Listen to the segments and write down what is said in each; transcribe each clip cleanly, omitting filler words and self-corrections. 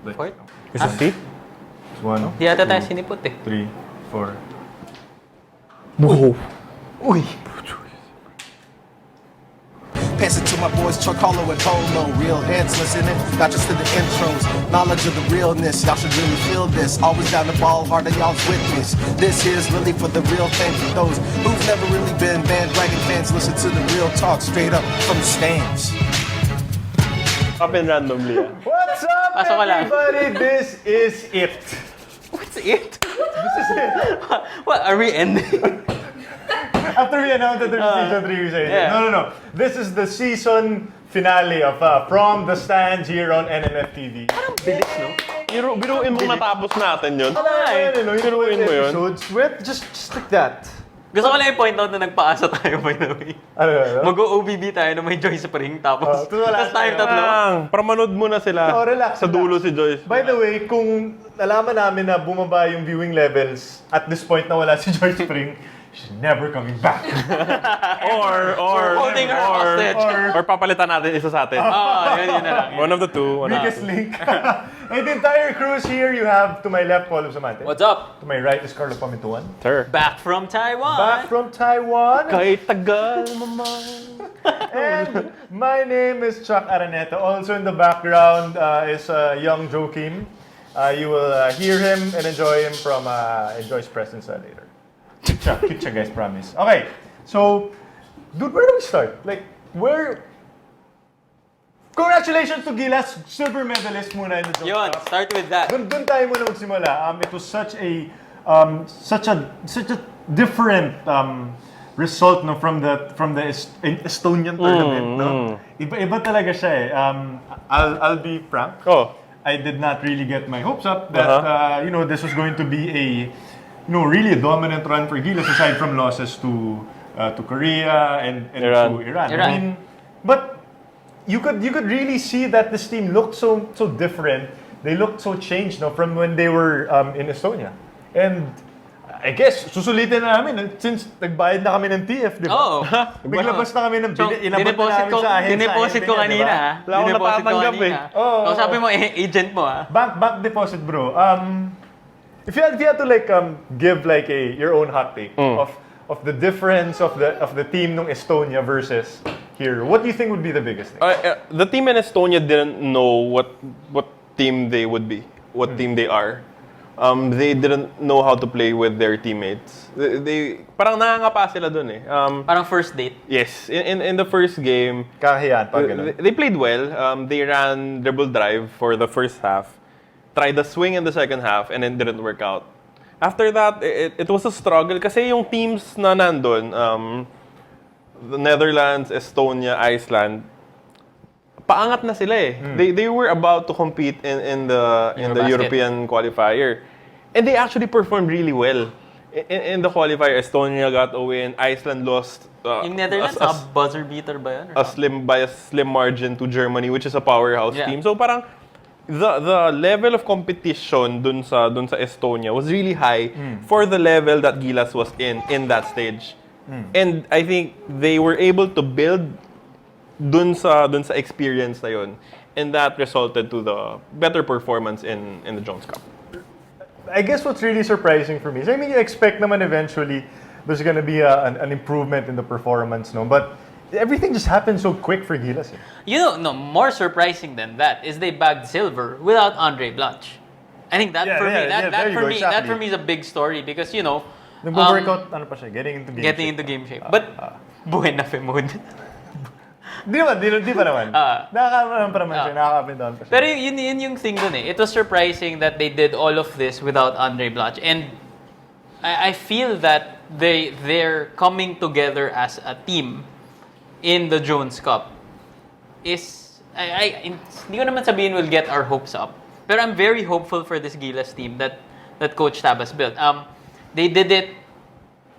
Fourth? Is it Steve? One, Di ata tayo sinipot eh. 3, 4. Whoa. Uy! Pass it to my boys Chuck Hollow and Polo. Real heads listening, not just to the intros. Knowledge of the realness, y'all should really feel this. Always down the ball, hard on y'all's witness. This here's really for the real thing. For those who've never really been bandwagon fans, listen to the real talk straight up from the stands. Up and randomly. What's up, Pasok ka lang. everybody? This is it. What's it? This is it. What, are we ending? After we announced that there's season 3, we say, yeah. no. This is the season finale of From the Stands here on NMF TV. Bilis, no? Biruin mo matapos natin yun. Biruin mo yun. Episodes with just like that. Gusto ko lang i-point out na nagpaasa tayo, by the way. Ano? Mag-OBB tayo na may Joyce Pring, tapos wala tayo tatlo. Pramanood muna sila. Relax. Sa dulo si Joyce. By the way, kung nalaman namin na bumaba yung viewing levels at this point na wala si Joyce Pring, she's never coming back. Or Holding her hostage. or papalitan natin isa sa atin. Yun na lang. One of the two. Biggest link. And the entire crew's here. You have to my left, Paul Bustamante. What's up? To my right is Carlo Pamintuan. Sir. Back from Taiwan. Back from Taiwan. Kahit tagal, mama. And my name is Chuck Araneta. Also in the background is young Joe Kim. You will hear him and enjoy him from Enjoy's presence later. Cute siya, guys, promise. Okay, so, dude, where do we start? Like, where... Congratulations to Gilas, silver medalist muna in the Jones Yun, Cup. start with that. Doon tayo muna magsimula. It was such a different result no from the Estonian tournament, no. Iba talaga siya eh. I'll be frank. I did not really get my hopes up that this was going to be a really a dominant run for Gilas aside from losses to Korea and to Iran. I mean, but you could really see that this team looked so different. They looked so changed from when they were in Estonia. And I guess susulitin na namin since nagbayad na kami ng TF, di ba? Oo. Naglabas na kami ng inabot na namin sa ahensya. Dineposit ko kanina, ha? Wala akong natatanggap eh. So, sabi mo, agent mo, ha? Bank deposit, bro. If you had to like give like your own hot take of the difference of the team nung Estonia versus here, what do you think would be the biggest thing? The team in Estonia didn't know what team they would be, what team they are. They didn't know how to play with their teammates. They parang nangangapa sila dun eh. Parang first date. Yes, in the first game, Kakahiyaan, pag ganun. they played well. They ran dribble drive for the first half, tried the swing in the second half, and then didn't work out. After that, it was a struggle kasi yung teams na nandun, the Netherlands, Estonia, Iceland, paangat na sila eh. They were about to compete in the European qualifier. And they actually performed really well. In the qualifier, Estonia got a win, Iceland lost Yung Netherlands, buzzer beater ba yun? by a slim margin to Germany, which is a powerhouse team. So parang the level of competition dun sa Estonia was really high for the level that Gilas was in that stage. And I think they were able to build dun sa experience na yun. And that resulted to the better performance in the Jones Cup. I guess what's really surprising for me is, I mean, you expect naman eventually there's gonna be an improvement in the performance, no? But everything just happened so quick for Gilas. More surprising than that is they bagged silver without Andre Blanche. I think that for me is a big story because, Nag-workout, ano pa siya, getting into game shape. But, buhay na mood. Di pa naman. Nakaka-up pa naman siya, nakaka-up and down pa siya. Pero yun yung thing dun eh. It was surprising that they did all of this without Andre Blanche. And I feel that they're coming together as a team in the Jones Cup is, hindi ko naman sabihin we'll get our hopes up. Pero I'm very hopeful for this Gilas team that Coach Tab has built. They did it,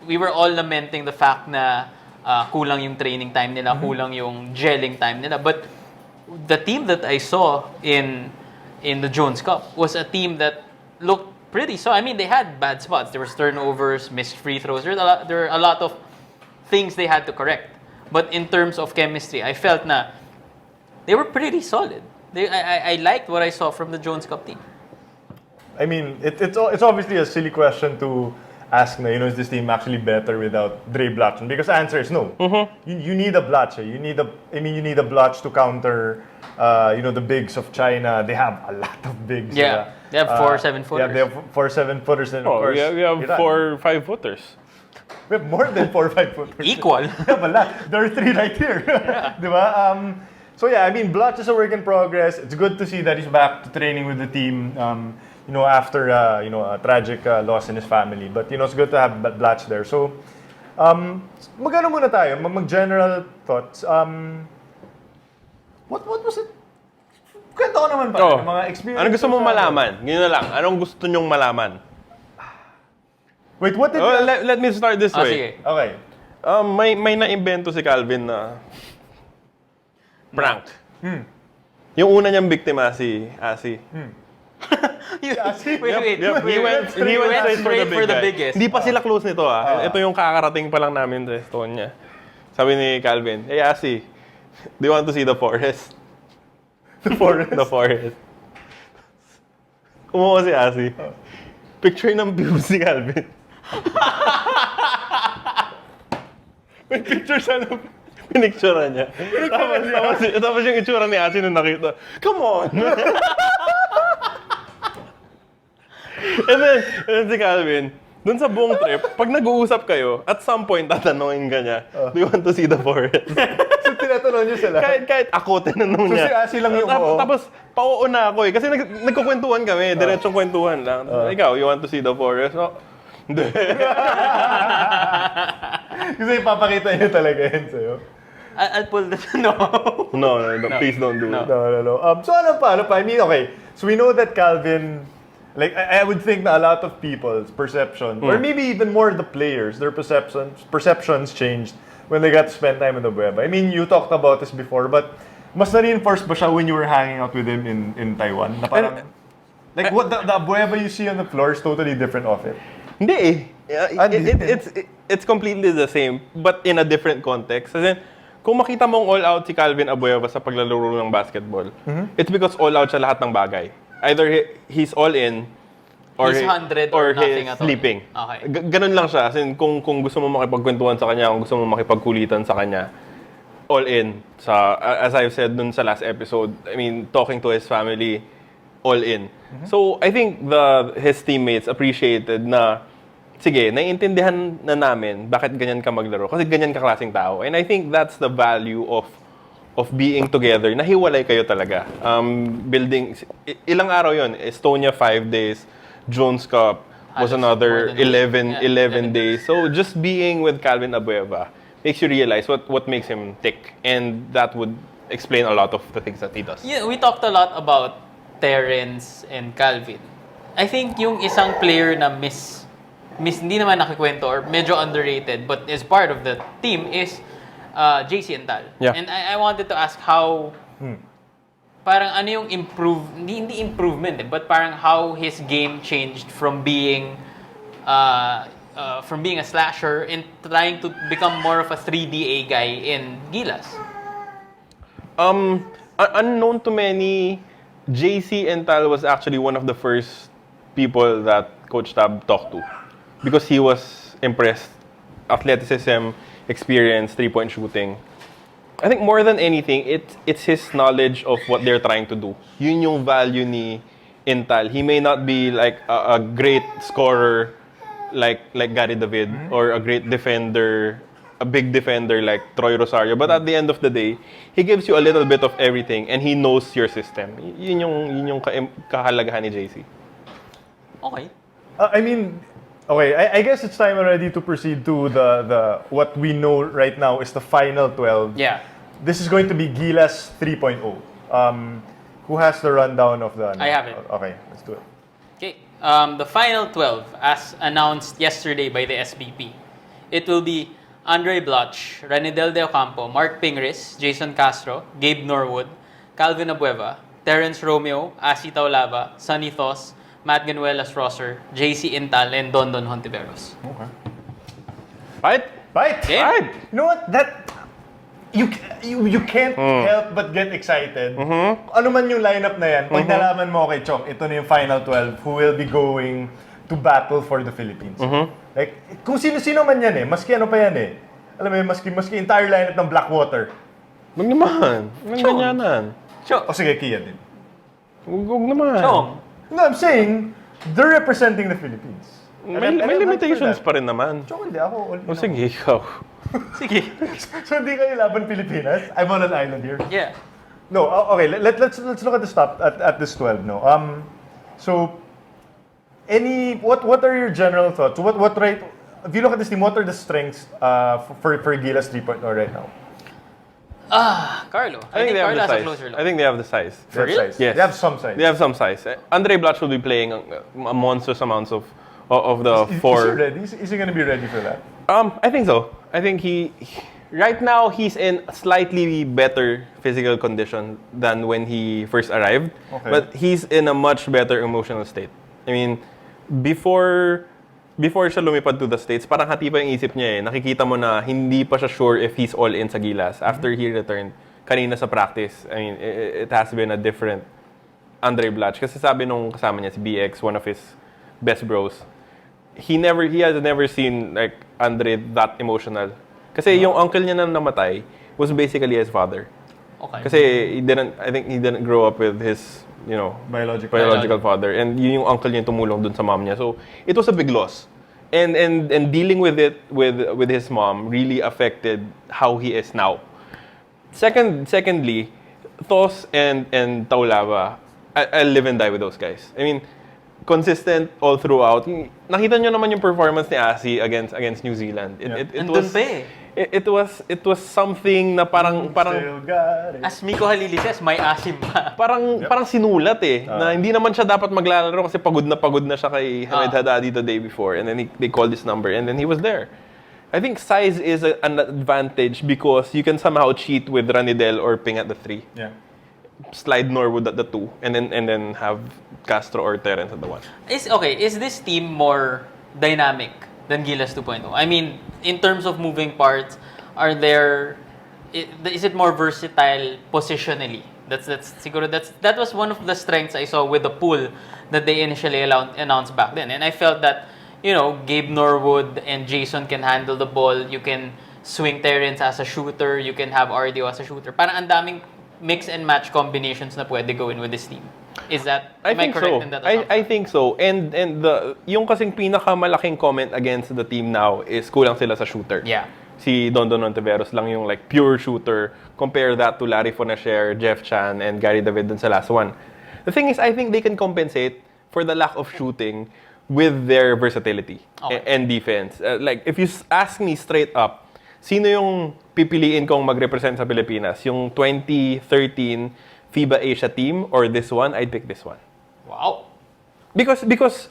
we were all lamenting the fact na kulang yung training time nila, kulang yung gelling time nila. But the team that I saw in the Jones Cup was a team that looked pretty solid. I mean, they had bad spots. There was turnovers, missed free throws. There were a lot of things they had to correct. But in terms of chemistry, I felt na they were pretty solid. I liked what I saw from the Jones Cup team. I mean, it's obviously a silly question to ask na, is this team actually better without Dre Blatch? Because the answer is no. You need a Blatch. You need a Blatch to counter, the bigs of China. They have a lot of bigs. Yeah, they have 4 7-footers. Yeah, they have 4 7-footers. And of course, we have Iran. 4 5-footers. We have more than 4 5-footers. Equal. We have a lot. There are 3 right here. Diba? So yeah, I mean, Blatch is a work in progress. It's good to see that he's back to training with the team. After a tragic loss in his family. But it's good to have Blatch there. So, magano muna tayo, mag-general thoughts. What was it? Kwento ko naman pa, mga experience. Ano gusto mong malaman? Ganyan na lang. Anong gusto nyong malaman? Wait, what did let me start this way. Sige. Okay. May na-invento si Calvin na prank. Yung una niyang biktima si Asi. Wait. He went straight for the biggest. Hindi pa sila close nito Ito yung kakarating pa lang namin sa Estonia. Sabi ni Calvin, "Hey Asi, do you want to see the forest?" The forest? The forest. Kumuha si Asi. Picture ng pubes si Calvin. May picture siya ng pinicturean niya. Tapos yung itsura ni Asi nung nakita. Come on! And then si Calvin, dun sa buong trip, pag nag-uusap kayo, at some point, tatanungin ka niya, do you want to see the forest? So, tinatanong niyo sila? kahit ako, tinanong niya. So, si Asi lang yung oo. Tapos, pauo na ako Kasi nagkukwentuhan kami, diretsong kwentuhan lang. Ikaw, you want to see the forest? Oh, hindi. Kasi ipapakita niyo talaga yun sa'yo. I'll pull the... No. No, please don't do it. No. So ano pa? I mean, okay. So we know that Calvin, like I would think na a lot of people's perception, or maybe even more the players, their perceptions changed when they got to spend time in the web. I mean, you talked about this before, but mas na-reinforce ba siya when you were hanging out with him in Taiwan? Na parang, like what the Abueva you see on the floor is totally different of it. Hindi it's completely the same, but in a different context. As in, kung makita mong all out si Calvin Abueva sa paglalaro ng basketball, it's because all out siya lahat ng bagay. Either he's all in, or He's 100 or nothing he's at all. sleeping. Okay. Ganun lang siya. As in, kung gusto mo makipagkwentuhan sa kanya, kung gusto mo makipagkulitan sa kanya, all in. As I've said dun sa last episode, I mean, talking to his family, all in. So, I think his teammates appreciated na, sige, naiintindihan na namin bakit ganyan ka maglaro. Kasi ganyan ka klaseng tao. And I think that's the value of being together. Nahiwalay kayo talaga. Building, ilang araw yon? Estonia 5 days, Jones Cup was another 11 days. So just being with Calvin Abueva makes you realize what makes him tick. And that would explain a lot of the things that he does. Yeah, we talked a lot about Terrence and Calvin. I think yung isang player na hindi naman nakikwento or medyo underrated but is part of the team is JC and Tal. Yeah. And I wanted to ask how parang ano yung hindi improvement but parang how his game changed from being a slasher and trying to become more of a 3DA guy in Gilas. Unknown to many, JC and Tal was actually one of the first people that Coach Tab talked to. Because he was impressed. Athleticism, experience, three-point shooting. I think more than anything, it's his knowledge of what they're trying to do. Yun yung value ni Intal. He may not be like a great scorer like Gary David or a great defender, a big defender like Troy Rosario. But at the end of the day, he gives you a little bit of everything and he knows your system. Yun yung kahalagahan ni JC. Okay. I mean, okay, I guess it's time already to proceed to the what we know right now is the final 12. Yeah. This is going to be Gilas 3.0. Who has the rundown of the... I have it. Okay, let's do it. Okay. The final 12, as announced yesterday by the SBP, it will be Andre Bloch, Ranidel De Ocampo, Mark Pingris, Jason Castro, Gabe Norwood, Calvin Abueva, Terrence Romeo, Asi Taulava, Sonny Thos, Matt Ganuelas Rosser, JC Intal, and Dondon Hontiveros. Okay. Right? Fight! Yeah. You know what? you can't help but get excited. Ano man yung lineup na yan, pag nalaman mo, okay, Chong, ito na yung final 12 who will be going to battle for the Philippines. Like, kung sino-sino man yan maski ano pa yan Alam mo yun, maski entire lineup ng Blackwater. Wag naman. Walang ganyanan. O sige, Kia din. Wag naman. Chong. No, I'm saying, they're representing the Philippines. May limitations pa rin naman. Chong, hindi ako. O sige, ikaw. Sige. So hindi kayo laban Pilipinas? I'm on an island here. Yeah. No, okay. Let's look at the stop at this 12. No. So, what are your general thoughts? What right? If you look at this team, what are the strengths for Gilas 3.0 right now? Carlo. I think they have Carlo the has a size. closer look. I think they have the size. They have size. Yes. They have some size. They have some size. Andre Blatch will be playing a monstrous amounts of the four. Is he ready? Is he going to be ready for that? I think so. I think right now he's in slightly better physical condition than when he first arrived. Okay. But he's in a much better emotional state. I mean, before siya lumipad to the States, parang hati pa yung isip niya Nakikita mo na hindi pa siya sure if he's all in sa Gilas. After he returned, kanina sa practice, I mean, it has been a different Andre Blatch. Kasi sabi nung kasama niya, si BX, one of his best bros, he has never seen like Andre that emotional. Kasi yung uncle niya na namatay was basically his father. Okay. Kasi I think he didn't grow up with his, biological father. And yun yung uncle niya tumulong dun sa mom niya. So, it was a big loss. And dealing with it with his mom really affected how he is now. Secondly, Tos and Taulava, I live and die with those guys. I mean, consistent all throughout. Nakita nyo naman yung performance ni Asi against New Zealand. It was something na parang as Miko Halili says, may asim pa. parang sinulat na hindi naman siya dapat maglalaro kasi pagod na siya kay Hamed Haddadi the day before, and then they called his number and then he was there. I think size is an advantage because you can somehow cheat with Ranidel or Ping at the 3. Yeah. Slide Norwood at the 2 and then have Castro or Terence at the 1. Is this team more dynamic than Gilas 2.0? I mean, in terms of moving parts, is it more versatile positionally? That was one of the strengths I saw with the pool that they initially announced back then. And I felt that, Gabe Norwood and Jason can handle the ball. You can swing Terence as a shooter. You can have RDO as a shooter. Parang ang daming mix and match combinations na pwede gawin with this team. Am I correct in that assumption? I think so. And yung kasing pinakamalaking comment against the team now is kulang sila sa shooter. Yeah. Si Dondon Ontiveros lang yung like pure shooter. Compare that to Larry Fonacher, Jeff Chan, and Gary David dun sa last one. The thing is, I think they can compensate for the lack of shooting with their versatility and defense. Like, if you ask me straight up, sino yung pipiliin kong mag-represent sa Pilipinas? Yung 2013 FIBA Asia team or this one? I'd pick this one. Wow. Because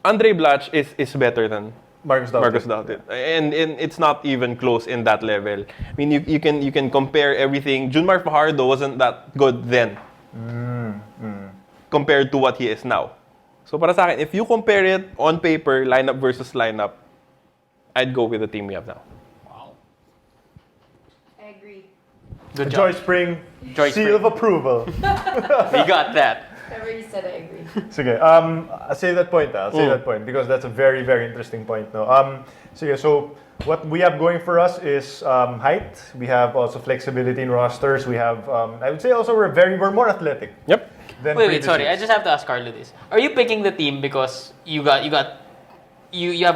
Andre Blatch is better than Marcus Dautit. And it's not even close in that level. I mean, you can compare everything. Junmar Fajardo wasn't that good then compared to what he is now. So para sa akin, if you compare it on paper, lineup versus lineup, I'd go with the team we have now. Wow. I agree. Good job. Joyce Pring, Joyce seal Pring. of approval. We got that. I already said I agree. Sige, I'll say that point. I'll say that point because that's a very, very interesting point. No, sige, so what we have going for us is height. We have also flexibility in rosters. We have, I would say, also we're more athletic. Yep. Wait, sorry. I just have to ask Carlo this. Are you picking the team because you have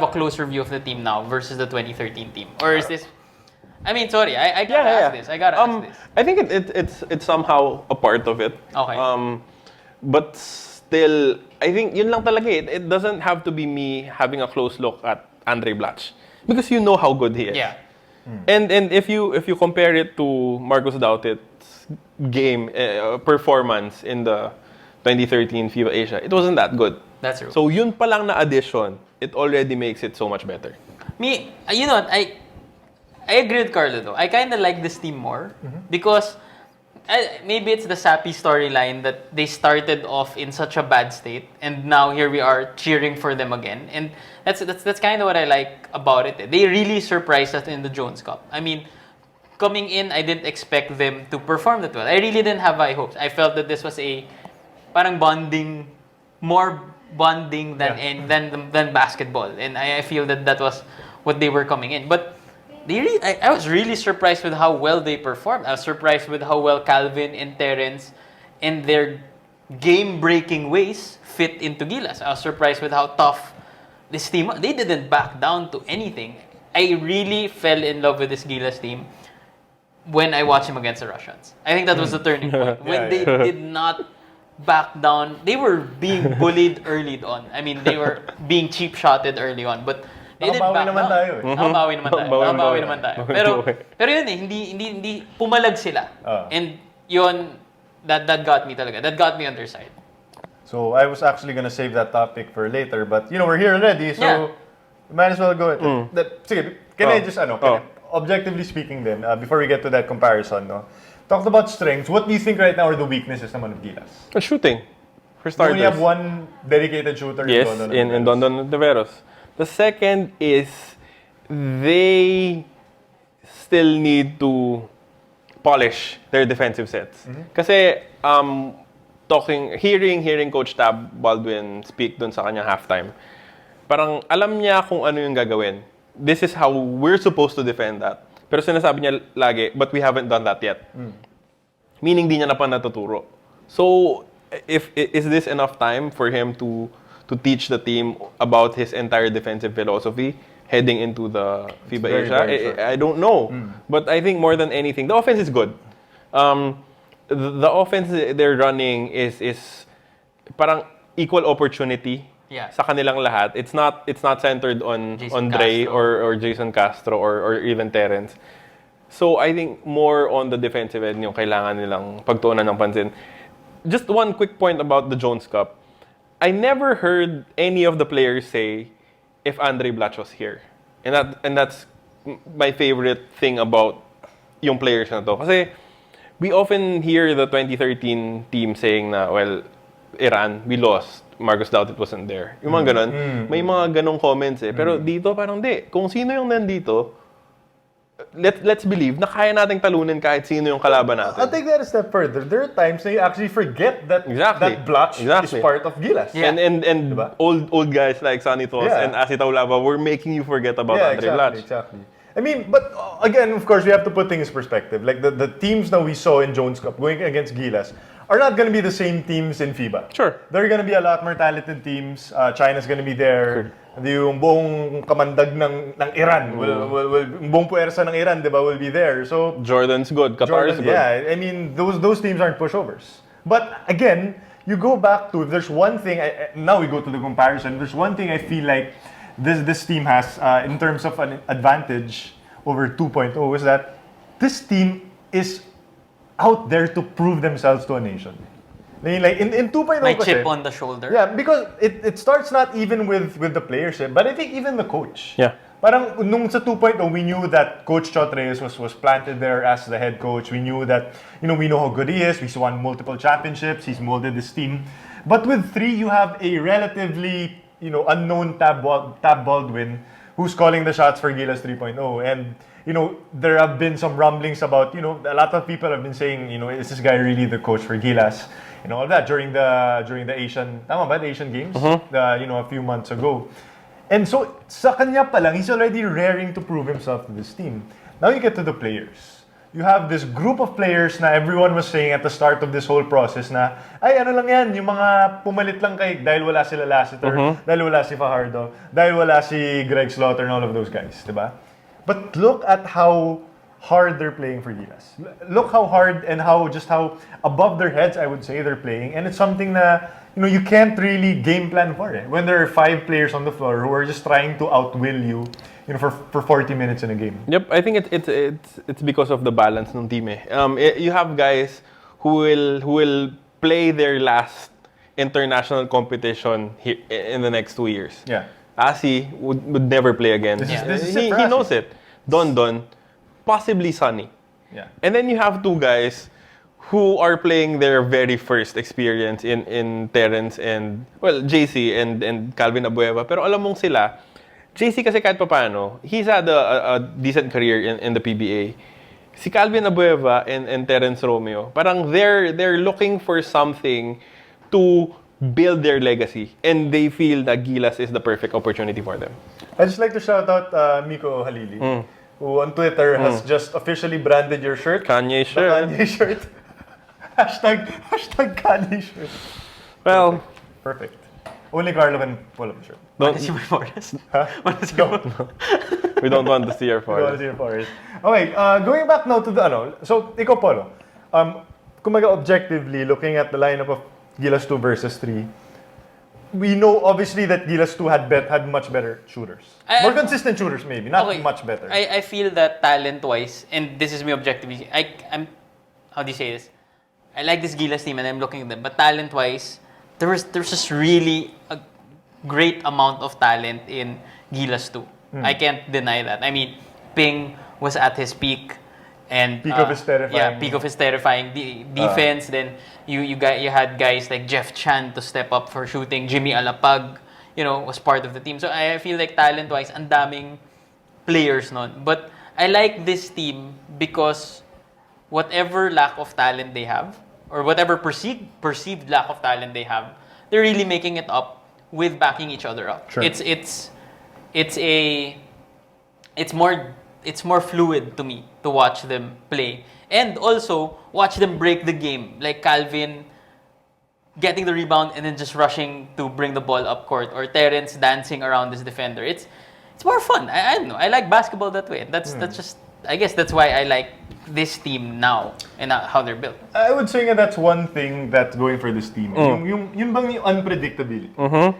a closer view of the team now versus the 2013 team, or is this? I mean, sorry, I gotta ask this. I gotta ask this. I think it's somehow a part of it. Okay. But still, I think yun lang talaga it doesn't have to be me having a close look at Andre Blatch because you know how good he is. Yeah. And if you compare it to Marcus Dautit's game performance in the 2013 FIBA Asia, it wasn't that good. That's true. So yun pa lang na addition, it already makes it so much better. You know what? I agree with Carlo though. I kind of like this team more because maybe it's the sappy storyline that they started off in such a bad state and now here we are cheering for them again. And that's kind of what I like about it. They really surprised us in the Jones Cup. I mean, coming in, I didn't expect them to perform that well. I really didn't have high hopes. I felt that this was a parang more bonding than basketball. And I feel that was what they were coming in. But I was really surprised with how well they performed. I was surprised with how well Calvin and Terrence and their game-breaking ways fit into Gilas. I was surprised with how tough this team was. They didn't back down to anything. I really fell in love with this Gilas team when I watched them against the Russians. I think that was the turning point. When they did not back down, they were being bullied early on. I mean, they were being cheap-shotted early on. But they didn't back down. Nakabawi naman tayo. Pero yun hindi pumalag sila. And yun, that got me talaga. That got me on their side. So I was actually gonna save that topic for later, but we're here already, so we might as well go ahead. Sige, can I just objectively speaking then, before we get to that comparison, talked about strengths. What do you think right now are the weaknesses naman of Gilas? Shooting, for starters. We only have one dedicated shooter in Dondon Ontiveros. The second is they still need to polish their defensive sets. Kasi hearing Coach Tab Baldwin speak dun sa kanyang halftime, parang alam niya kung ano yung gagawin. This is how we're supposed to defend that. Pero sinasabi niya lagi, but we haven't done that yet. Meaning di niya na pa natuturo. So, is this enough time for him to teach the team about his entire defensive philosophy heading into the FIBA Asia? I don't know. But I think more than anything, the offense is good. The offense they're running is parang equal opportunity sa kanilang lahat. It's not centered on Dre or Jason Castro or even Terrence. So I think more on the defensive end yung kailangan nilang pagtuunan ng pansin. Just one quick point about the Jones Cup. I never heard any of the players say if Andre Blatch was here. And that's my favorite thing about yung players na to. Kasi we often hear the 2013 team saying na, well, Iran, we lost. Marcus Doughtit wasn't there. Yung mga ganon. May mga ganong comments eh. Pero dito parang di. Kung sino yung nandito, let's believe na kaya nating talunin kahit sino yung kalaban natin. I'll take that a step further. There are times na you actually forget that Blatch is part of Gilas. Yeah. And diba? old guys like Sonny Tos and Asi Taulava were making you forget about Andre Blatch. Exactly. I mean, but again, of course, we have to put things in perspective. Like the teams that we saw in Jones Cup going against Gilas are not going to be the same teams in FIBA. Sure. There are going to be a lot more talented teams. China's going to be there. Yung buong kamandag ng Iran, yung buong puwersa ng Iran, di ba, will be there. So Jordan's good. Qatar's good. Yeah, I mean, those teams aren't pushovers. But again, you go back to, there's one thing, now we go to the comparison, there's one thing I feel like this team has in terms of an advantage over 2.0 is that this team is out there to prove themselves to a nation. Like in 2.0 My kasi, chip on the shoulder. Yeah, because it starts not even with the players, but I think even the coach. Yeah. Parang nung sa 2.0, we knew that Coach Chot Reyes was planted there as the head coach. We knew that, we know how good he is. He's won multiple championships. He's molded this team. But with 3, you have a relatively, unknown Tab Baldwin who's calling the shots for Gilas 3.0. And, there have been some rumblings about, a lot of people have been saying, is this guy really the coach for Gilas? All that during the Asian, the Asian Games, a few months ago. And so, sa kanya pa lang, he's already raring to prove himself to this team. Now you get to the players. You have this group of players na everyone was saying at the start of this whole process na, ay, ano lang yan, yung mga pumalit lang dahil wala sila Lassiter, dahil wala si Fajardo, dahil wala si Greg Slaughter and all of those guys, diba? But look at how hard they're playing for Gilas. Look how hard and how above their heads, I would say, they're playing. And it's something na, you can't really game plan for it. When there are 5 players on the floor who are just trying to outwill you, for 40 minutes in a game. Yep, I think it's because of the balance ng team eh. You have guys who will play their last international competition in the next 2 years. Yeah. Asi would never play again. He knows it. Don, possibly Sonny. Yeah. And then you have 2 guys who are playing their very first experience in Terrence and, JC and Calvin Abueva. Pero alam mong sila, JC kasi kahit paano, he's had a decent career in the PBA. si Calvin Abueva and Terence Romeo, parang they're looking for something to build their legacy, and they feel that Gilas is the perfect opportunity for them. I'd just like to shout out Miko Halili, who on Twitter has just officially branded your shirt. Kanye shirt. The Kanye shirt. hashtag Kanye shirt. Well, Perfect. Only Carlo can pull up the shirt. Wanna see my forest? Huh? Wanna see my we don't want to see your You want to forest. see your forest. Okay, going back now to the so ikaw Polo, kumaga objectively looking at the lineup of Gilas 2 versus 3, we know obviously that Gilas 2 had much better shooters. More consistent shooters maybe, not much better. I feel that talent-wise, and this is me objectively, I'm how do you say this? I like this Gilas team and I'm looking at them, but talent-wise, there's just really a great amount of talent in Gilas 2. I can't deny that. I mean, Ping was at his peak. And Peak of his terrifying. Yeah, peak of his terrifying defense. Then you had guys like Jeff Chan to step up for shooting. Jimmy Alapag, was part of the team. So I feel like talent-wise, ang daming players nun. But I like this team because whatever lack of talent they have, or whatever perceived lack of talent they have, they're really making it up with backing each other up. Sure. It's more fluid to me to watch them play. And also, watch them break the game. Like Calvin getting the rebound and then just rushing to bring the ball up court. Or Terence dancing around this defender. It's more fun. I don't know. I like basketball that way. That's just... I guess that's why I like this team now and how they're built. I would say that that's one thing that's going for this team. Yun bang yung unpredictability.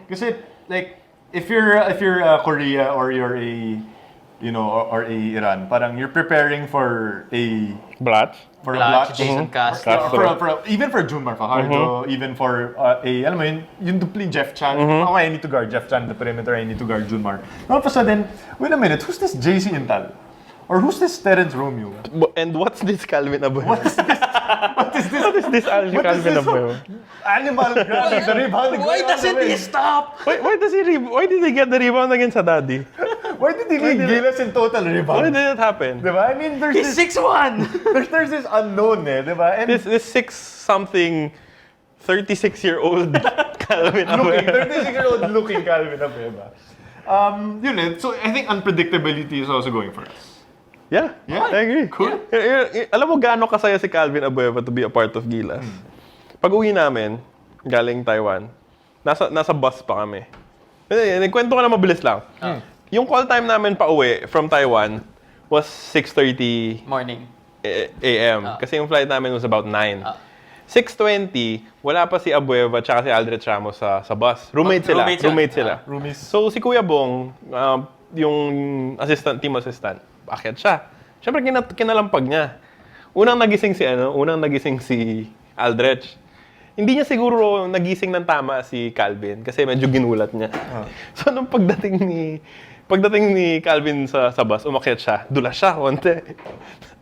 Kasi like if you're Korea or you're a or a Iran, parang you're preparing for a Blatch. Blatch, Jason Castro. Even for Junmar Fajardo, even for alam mo yun, yung dupling Jeff Chan. Oh, I need to guard Jeff Chan the perimeter, I need to guard Junmar. All of a sudden, wait a minute, who's this JC Intal? Or who's this Terence Romeo? And what's this Calvin Abueva? What is this Calvin Abueva? Animal grabbing the rebound? Why doesn't he stop? Why did he get the rebound against Haddadi? Why did he lead Gilas in total Why rebound? did that happen? Diba? I mean, there's He's this 6'1". there's this unknown, diba? And This 6-something 36-year-old Calvin Abueva. 36-year-old looking Calvin Abueva. So I think unpredictability is also going for us. Yeah, I agree. Cool. Alam mo gaano kasaya si Calvin Abueva to be a part of Gilas? Pag-uwi namin, galing Taiwan, nasa bus pa kami. Nagkwento ko na mabilis lang. Yung call time namin pa uwi from Taiwan was 6:30 Morning. a.m. Kasi yung flight namin was about 9. 6:20, wala pa si Abueva tsaka si Aldrich Ramos sa bus. Roommate sila. Roomies. So si Kuya Bong, yung team assistant, akyat siya. Siyempre kinalampag niya. Unang nagising si Aldrich. Hindi niya siguro nagising ng tama si Calvin kasi medyo ginulat niya. So nung pagdating ni Calvin sa bus, umakyat siya. Dulas siya konti.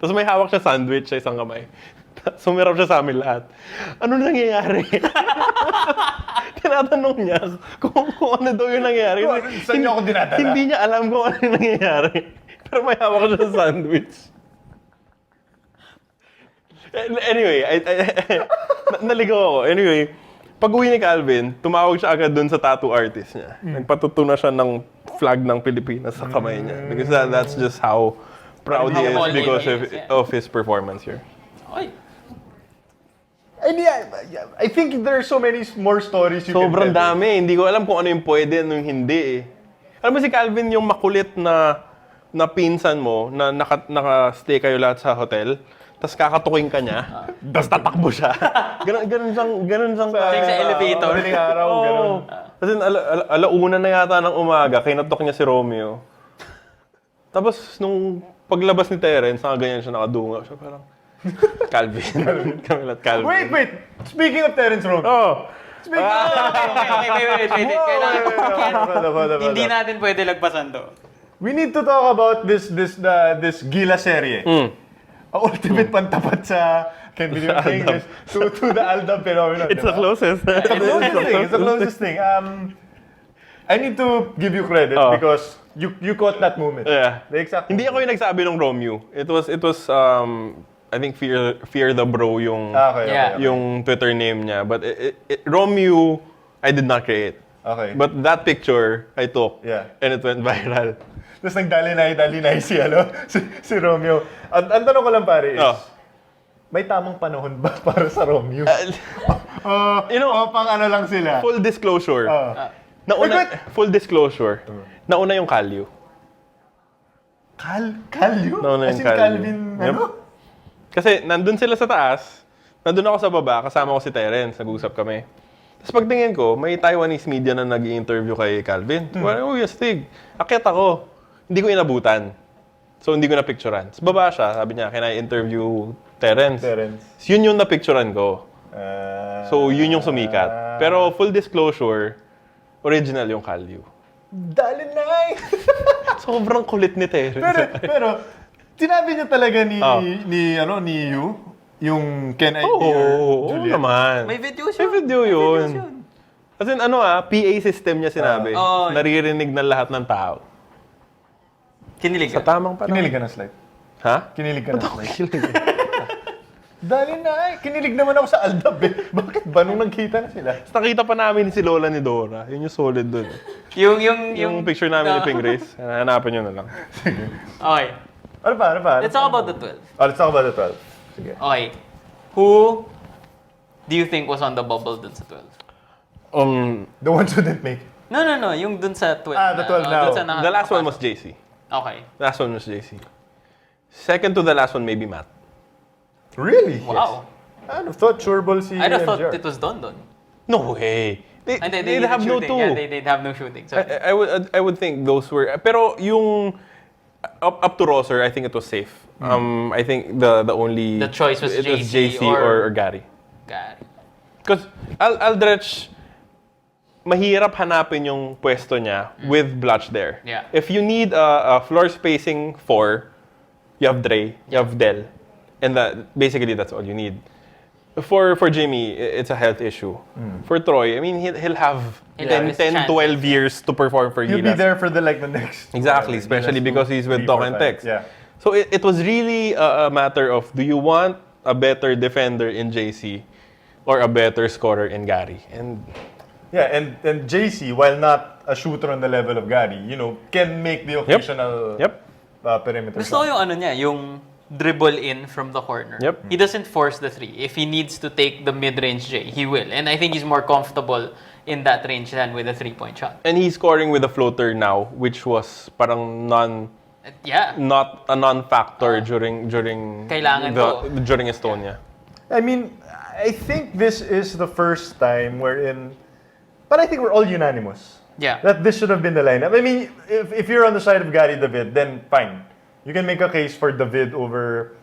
Tapos may hawak siya sandwich sa isang kamay. Sumirap siya sa amin lahat. Ano nangyayari? Tinatanong niya kung ano daw yung nangyayari. Saan niyo ako dinadala? Hindi niya alam kung ano yung nangyayari. Pero may hawak siya sa sandwich. Anyway, naligaw ako. Anyway, pag-uwi ni Calvin, tumawag siya agad dun sa tattoo artist niya. Nagpatutuna siya ng flag ng Pilipinas sa kamay niya. Because that's just how proud he is because of his performance here. Oy. And I think there are so many more stories you Sobrang can tell. dami. Hindi ko alam kung ano yung pwede, ano yung hindi eh. Alam mo si Calvin yung makulit na pinsan mo na naka-stay kayo lahat sa hotel, tapos kakatukin ka niya, tapos tatakbo siya. Ganun siyang Sa elevator. Madaling araw, ganun. Kasi alauna na yata ng umaga, kinatok niya si Romeo. Tapos nung paglabas ni Terence, ganyan siya nakadunga. Siya parang, Calvin. Kami lahat Calvin. Wait. Speaking of Terence Romeo. Oh. Wait. Hindi natin pwede lagpasan to. We need to talk about this Gilas serie. Ultimate pantapat sa can't believe I'm saying this to the Aldab phenomenon. It's the closest. It's the closest thing. I need to give you credit because you caught that moment. Yeah. The exact Hindi ako moment. yung nagsabi ng Romeo. It was I think Fear the Bro yung Yeah. yung Twitter name niya. But Romeo, I did not create. Okay. But that picture I took, Yeah. and it went viral. Tapos nagdalinay si Romeo. Ang tanong ko lang pare is, may tamang panahon ba para sa Romeo? Pang ano lang sila. Full disclosure. Full disclosure. Nauna yung Kalyo. Kalyo? Nauna As yung in Kalyo. Calvin, Yep. Kasi nandun sila sa taas, nandun ako sa baba, kasama ko si Terence, nag-usap kami. Tapos pagtingin ko, may Taiwanese media na nag-i-interview kay Calvin. Oh, yes, Tig. Akyat ako. Hindi ko inabutan. So, hindi ko na-picturean. Tapos baba siya, sabi niya, can I interview Terence? Yun yung na-picturean ko. So, yun yung sumikat. Pero full disclosure, original yung Kalyo. Dalinay! Sobrang kulit ni Terence. pero sinabi niya talaga ni Yu, yung Can I be your Oo Juliet? naman. May video siya. May video yun. As in, PA system niya sinabi. Naririnig na lahat ng tao. Kinilig Sa ka? tamang panahon. Kinilig ka ng slide. Ha? Kinilig ka ng slide. Dalinay! Kinilig naman ako sa Aldab eh. Bakit ba nung nagkita na sila? Tapos nakita pa namin si Lola ni Dora. Yun yung solid dun. Yung picture namin ni Ping Grace. Hanapin nyo na lang. Okay. Ano pa? Let's talk about the 12. Let's talk about the 12. Sige. Okay. Who do you think was on the bubble dun sa 12? The ones who didn't make it. No. Yung dun sa 12. The 12 now. Dun sa The last one was JC. Okay. Last one was JC. Second to the last one, maybe Matt. Really? Wow. I thought sureball si I just thought MJR. it was Don. No way. They have no two. Yeah, they have no shooting. So, I would think those were. Pero yung up to roster, I think it was safe. I think the only The choice was it JC or Gary. God. Because Aldrich, mahirap hanapin yung pwesto niya with Blotch there. Yeah. If you need a floor spacing 4, you have Dre, you have Del, and basically that's all you need. For Jimmy, it's a health issue. For Troy, I mean, he'll have 10, 12 years to perform for Gilas. He'll be there for the next. Exactly, especially because he's with Talk and Text. Yeah. So it was really a matter of, do you want a better defender in JC or a better scorer in Gary? And yeah, and JC, while not a shooter on the level of Gary, can make the occasional perimeter Gusto ko shot. yung ano niya, yung dribble in from the corner. Yep. He doesn't force the three. If he needs to take the mid-range J, he will. And I think he's more comfortable in that range than with a three-point shot. And he's scoring with a floater now, which was parang not a non-factor during Kailangan during Estonia. I mean, I think this is the first time but I think we're all unanimous. Yeah. That this should have been the lineup. I mean, if you're on the side of Gary David, then fine. You can make a case for David over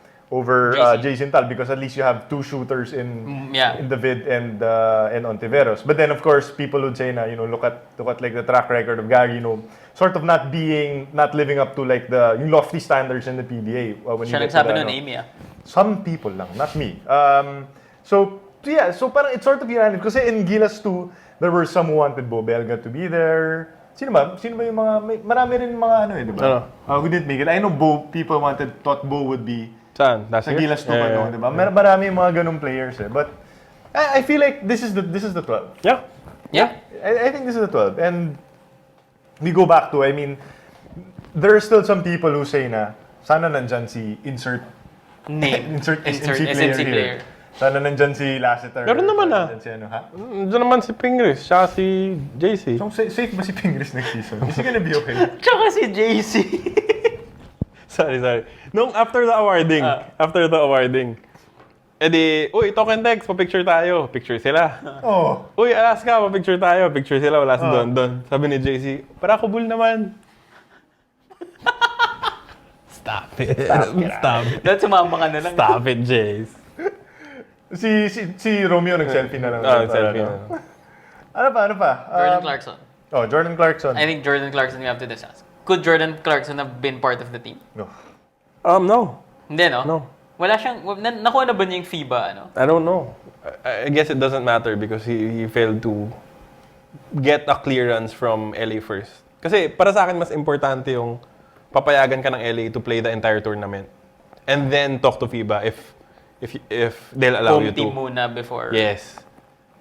Jason Tal because at least you have two shooters in David and Ontiveros. But then of course people would say na look at like the track record of Gary, sort of not living up to like the lofty standards in the PBA when Siya you get to nagsabi the, nun, Amy. Some people lang, not me. So parang it's sort of unanimous kasi in Gilas 2 there were some who wanted Bo Belga to be there. Sino ba yung mga marami rin mga di ba? Who didn't make it. I know people thought Bo would be Saan? sa Gilas 2 di ba? Marami yung mga ganung players But I feel like this is the 12. Yeah. Yeah. I think this is the 12. And we go back to, I mean, there are still some people who say na sana nandyan si insert SMC player. Sana nandyan si Lassiter. Meron naman nandyan si Diyan naman si Ping Grace, siya si JC. So, safe ba si Pingris next season? Is he gonna be okay? Tsaka si JC. Sorry. After the awarding, edi, uy, Talk and Text, pa-picture tayo. Picture sila. Oh. Uy, Alaska, pa-picture tayo. Picture sila, wala si Don. Sabi ni JC, para ko bull naman. Stop it. Dahil sumama ka na lang. Stop it, Jace. Si Romeo nag-selfie na lang. Selfie na. Ano pa? Jordan Clarkson. Jordan Clarkson. I think Jordan Clarkson, we have to discuss. Could Jordan Clarkson have been part of the team? No. No. Hindi, no? No. Wala siyang, nakuha na ba niya yung FIBA, I don't know. I guess it doesn't matter because he failed to get a clearance from LA first. Kasi para sa akin, mas importante yung papayagan ka ng LA to play the entire tournament. And then talk to FIBA if they'll allow you Home team to. muna before. Yes.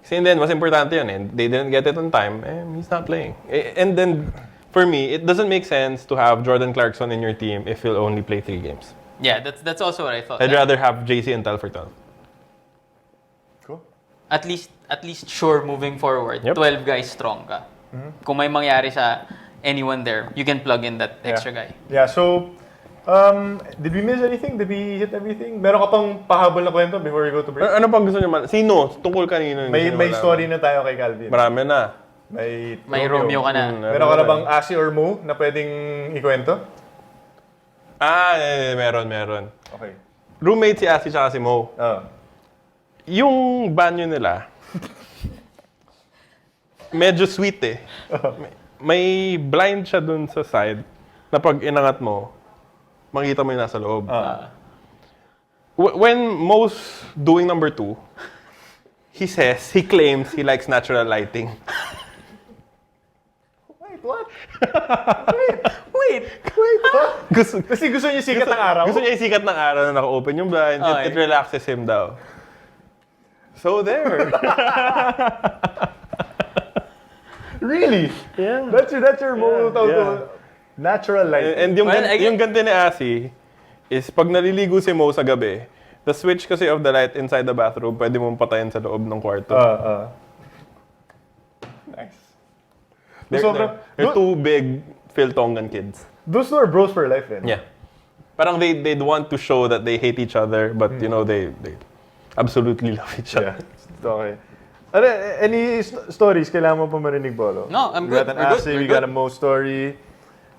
Kasi then, mas importante yun. And they didn't get it on time, he's not playing. And then, for me, it doesn't make sense to have Jordan Clarkson in your team if he'll only play 3 games. Yeah, that's also what I thought. I'd rather have JC and Tal for 12. Cool. At least sure moving forward, Yep. 12 guys strong ka. Kung may mangyari sa anyone there, you can plug in that extra guy. Yeah, so, did we miss anything? Did we hit everything? Meron ka pang pahabol na kwento before we go to break? Ano pang gusto niyo? Sino? Tungkol kanino? May story na tayo kay Calvin. Marami na. May Romeo ka na. Meron ka na bang Asi or Mo na pwedeng ikwento? Meron. Okay. Roommate si Asi tsaka si Mo. Oh. Yung banyo nila, medyo sweet eh. May blind siya dun sa side na pag inangat mo, makita mo yung nasa loob. When Mo's doing number 2, he claims he likes natural lighting. Wait, what? Wait! What? Kasi gusto niya sikat ng araw? Gusto niya yung sikat ng araw na naka-open yung blinds. It relaxes him daw. So there. Really? Yeah. That's your mode of yeah. natural light. And yung, Well, yung ganti ni Asi is pag naliligo si Mo sa gabi, the switch kasi of the light inside the bathroom, pwede mong patayin sa loob ng kwarto. Nice. They're two big Phil Tongan kids. Those two are bros for life, then. Yeah. Parang they'd want to show that they hate each other, but you know, they absolutely love each other. Yeah. Okay. Any stories kailangan mo pa marinig, Bolo? No, I'm We good. got an We're good. Asi, We're we got good. a Mo story.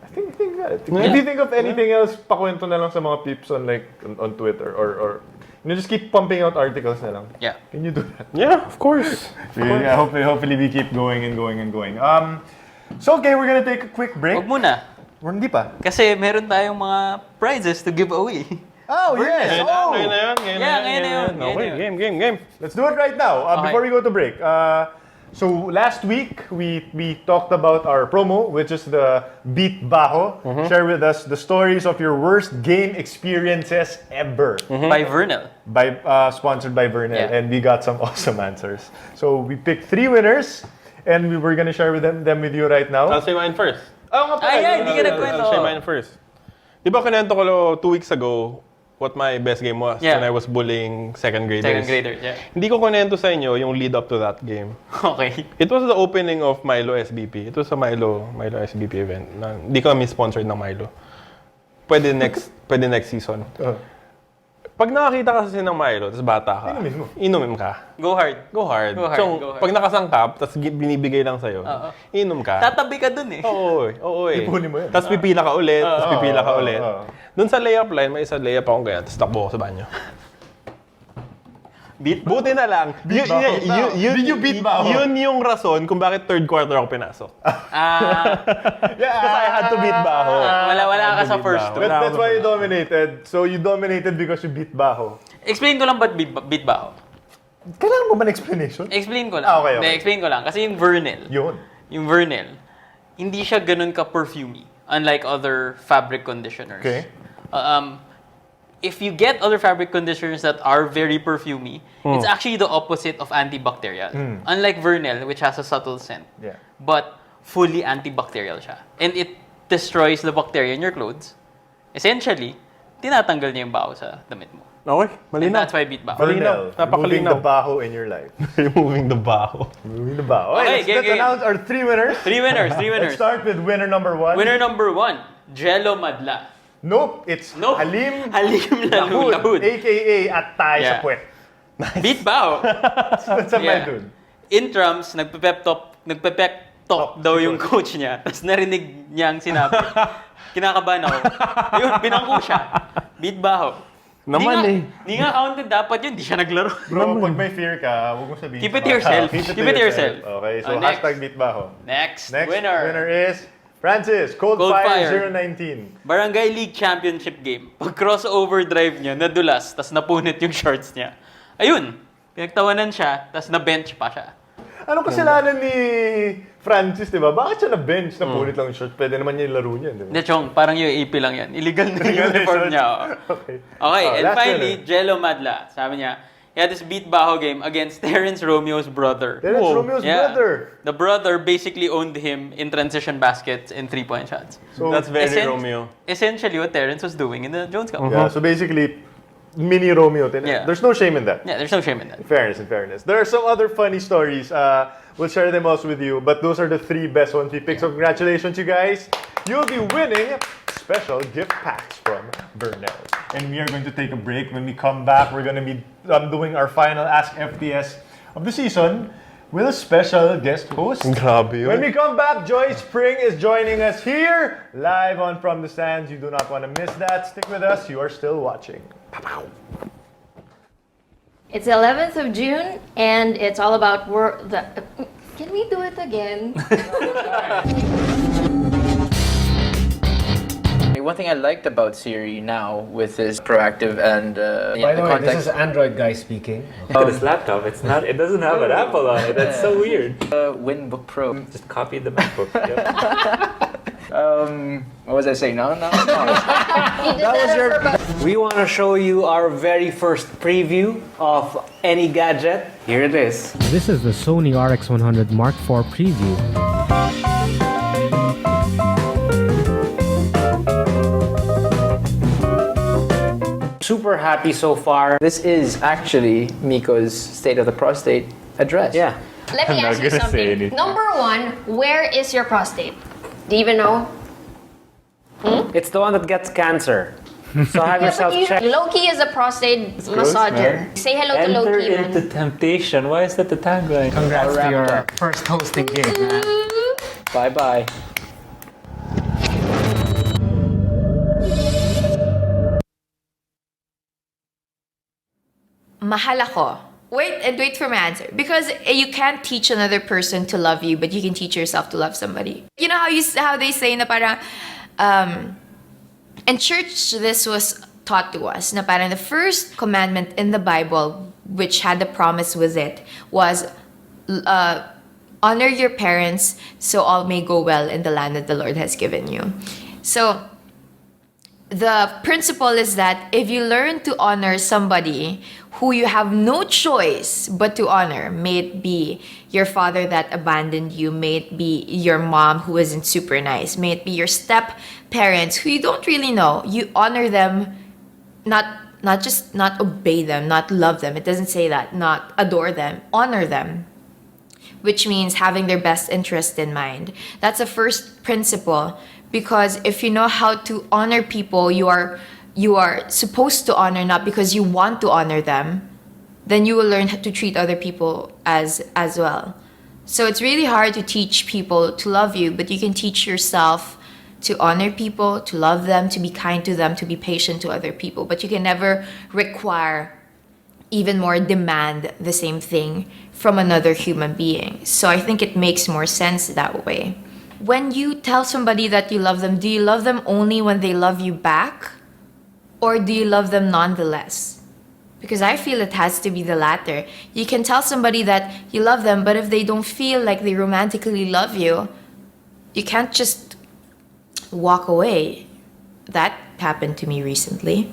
I think got it. If you think of anything else, pakwento na lang sa mga peeps on on Twitter or just keep pumping out articles na lang. Yeah. Can you do that? Yeah, of course. Yeah, hopefully we keep going and going and going. So okay, we're gonna take a quick break. Huwag muna. Hindi pa. Kasi meron tayong mga prizes to give away. Oh, yes! Oh! Ngayon na yun. Ngayon na yun. Okay, game. Let's do it right now, Okay. before we go to break. So last week, we talked about our promo, which is the Beat Baho. Share with us the stories of your worst game experiences ever. By Vernal. Sponsored by Vernal, Yeah. and we got some awesome answers. So we picked 3 winners, and we were gonna share them with you right now. I'll say mine first. Oh, nga pala, Hindi ka nagkwento. I'll say mine first. Di ba kinento ko 2 weeks ago what my best game was Yeah. when I was bullying second graders? Second grader, yeah. Hindi ko kinento sa inyo yung lead up to that game. Okay. It was the opening of Milo SBP. It was a Milo SBP event. Hindi kami sponsored ng Milo. Pwede next season. Pag nakakita kasi ng Milo, tapos bata ka, inumin ka. Go hard. Go hard. Go hard, So, go hard. pag nakasangkap, tapos binibigay lang sa'yo, inom ka. Tatabi ka dun eh. Oo eh. Ipunin mo yun. Tapos pipila ka ulit, tapos pipila ka ulit. oo. Doon sa layup line, may isa layup akong ganyan, tapos takbo ako sa banyo. Beat ba? Buti na lang. Did you beat Baho? Yun yung rason kung bakit third quarter ako pinasok. Yeah, Kasi I had to beat Baho. Wala ka sa beat first Baho. two. That's why you dominated. So you dominated because you beat Baho. Explain ko lang ba't beat ba ako? Kailangan mo ba ng explanation? Explain ko lang. Okay. Hindi, explain ko lang. Kasi yung Vernal, Yun. hindi siya ganun ka-perfumey. Unlike other fabric conditioners. Okay. If you get other fabric conditioners that are very perfumey, it's actually the opposite of antibacterial. Unlike Vernal, which has a subtle scent. Yeah. But fully antibacterial siya. And it destroys the bacteria in your clothes. Essentially, tinatanggal niya yung baho sa damit mo. Okay, And malinaw. that's why beat baho. Vernal, removing Napakalinaw. the Baho in your life. Removing the Baho. Removing the Baho. Okay, Okay, let's announce our 3 winners. 3 winners. Let's start with winner number 1. Winner number 1, Jello Madla. Nope, it's Nope. Halim Lahud. Lahud, a.k.a. Atay Yeah. sa puwet. Beat baho. That's a Yeah. bad dude. Intrams, nagpe-pep talk daw yung coach niya. Tapos narinig niya ang sinabi. Kinakabahan ako. Ayun, binangko siya. Beat baho. Naman Hindi nga counted dapat yun, di siya naglaro. Bro, pag may fear ka, huwag mo sabihin. Keep it to yourself. Keep it Keep it to yourself. Okay, so Next. hashtag beat Baho. Next Next winner. is Francis, Cold Fire Fire. 019. Barangay League Championship game. Pag crossover drive niya, nadulas, tas napunit yung shorts niya. Ayun, pinagtawanan siya, tas na-bench pa siya. Anong kasalanan ni Francis, di ba? Bakit siya na-bench? Napunit lang yung short. Pwede naman niya yung laro niya, di ba? Hindi, Chong, parang UAP lang yan. Illegal na yung uniform niya. Okay. Okay, and last finally, winner. Jello Madla. Sabi niya, he had this beat Baho game against Terence Romeo's brother. Terence Romeo's brother. The brother basically owned him in transition baskets and 3-point shots. So, That's very Romeo. Essentially what Terence was doing in the Jones Cup. yeah, so basically, mini Romeo. Yeah. There's no shame in that. Yeah, there's no shame in that. In fairness. There are some other funny stories. We'll share them also with you. But those are the 3 best ones we picked. So congratulations, you guys. You'll be winning special gift packs from Burnell. And we are going to take a break. When we come back, we're going to be doing our final Ask FTS of the season with a special guest host. Grabe yun. When we come back, Joyce Pring is joining us here, live on From the Stands. You do not want to miss that. Stick with us. You are still watching. It's the 11th of June, and it's all about Can we do it again? One thing I liked about Siri now with this proactive and By the way, this is Android guy speaking. This laptop, it doesn't have an Apple on it. That's so weird. WinBook Pro. Just copy the MacBook. Yep. What was I saying? No. That was your. We want to show you our very first preview of any gadget. Here it is. This is the Sony RX100 Mark IV preview. Super happy so far. This is actually Miko's State of the Prostate address. Yeah. Let me I'm not ask you gonna say something. anything. Number 1, where is your prostate? Do you even know? It's the one that gets cancer. So have yourself checked. Loki is a prostate gross, massager. man. Say hello to Enter Loki, man. into temptation. Why is that the tagline? Congrats to your up. first hosting gig, man. Bye-bye. Mahal ako. Wait for my answer. Because you can't teach another person to love you, but you can teach yourself to love somebody. You know how they say na parang, in church, this was taught to us na parang the first commandment in the Bible, which had the promise with it, was honor your parents so all may go well in the land that the Lord has given you. So the principle is that if you learn to honor somebody who you have no choice but to honor, may it be your father that abandoned you, may it be your mom who isn't super nice, may it be your step parents who you don't really know, you honor them, not just not obey them, not love them. It doesn't say that. Not adore them, honor them, which means having their best interest in mind. That's the first principle. Because if you know how to honor people you are supposed to honor, not because you want to honor them, then you will learn how to treat other people as well. So it's really hard to teach people to love you, but you can teach yourself to honor people, to love them, to be kind to them, to be patient to other people. But you can never require, even more demand the same thing from another human being. So I think it makes more sense that way. When you tell somebody that you love them, do you love them only when they love you back? Or do you love them nonetheless? Because I feel it has to be the latter. You can tell somebody that you love them, but if they don't feel like they romantically love you, you can't just walk away. That happened to me recently.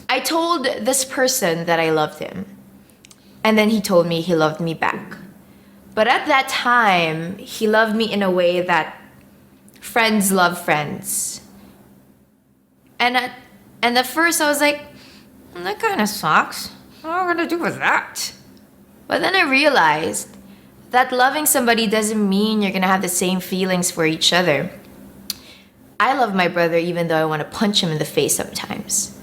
I told this person that I loved him, and then he told me he loved me back. But at that time, he loved me in a way that friends love friends. And at first I was like, that kind of sucks. What am I gonna do with that? But then I realized that loving somebody doesn't mean you're gonna have the same feelings for each other. I love my brother even though I want to punch him in the face sometimes.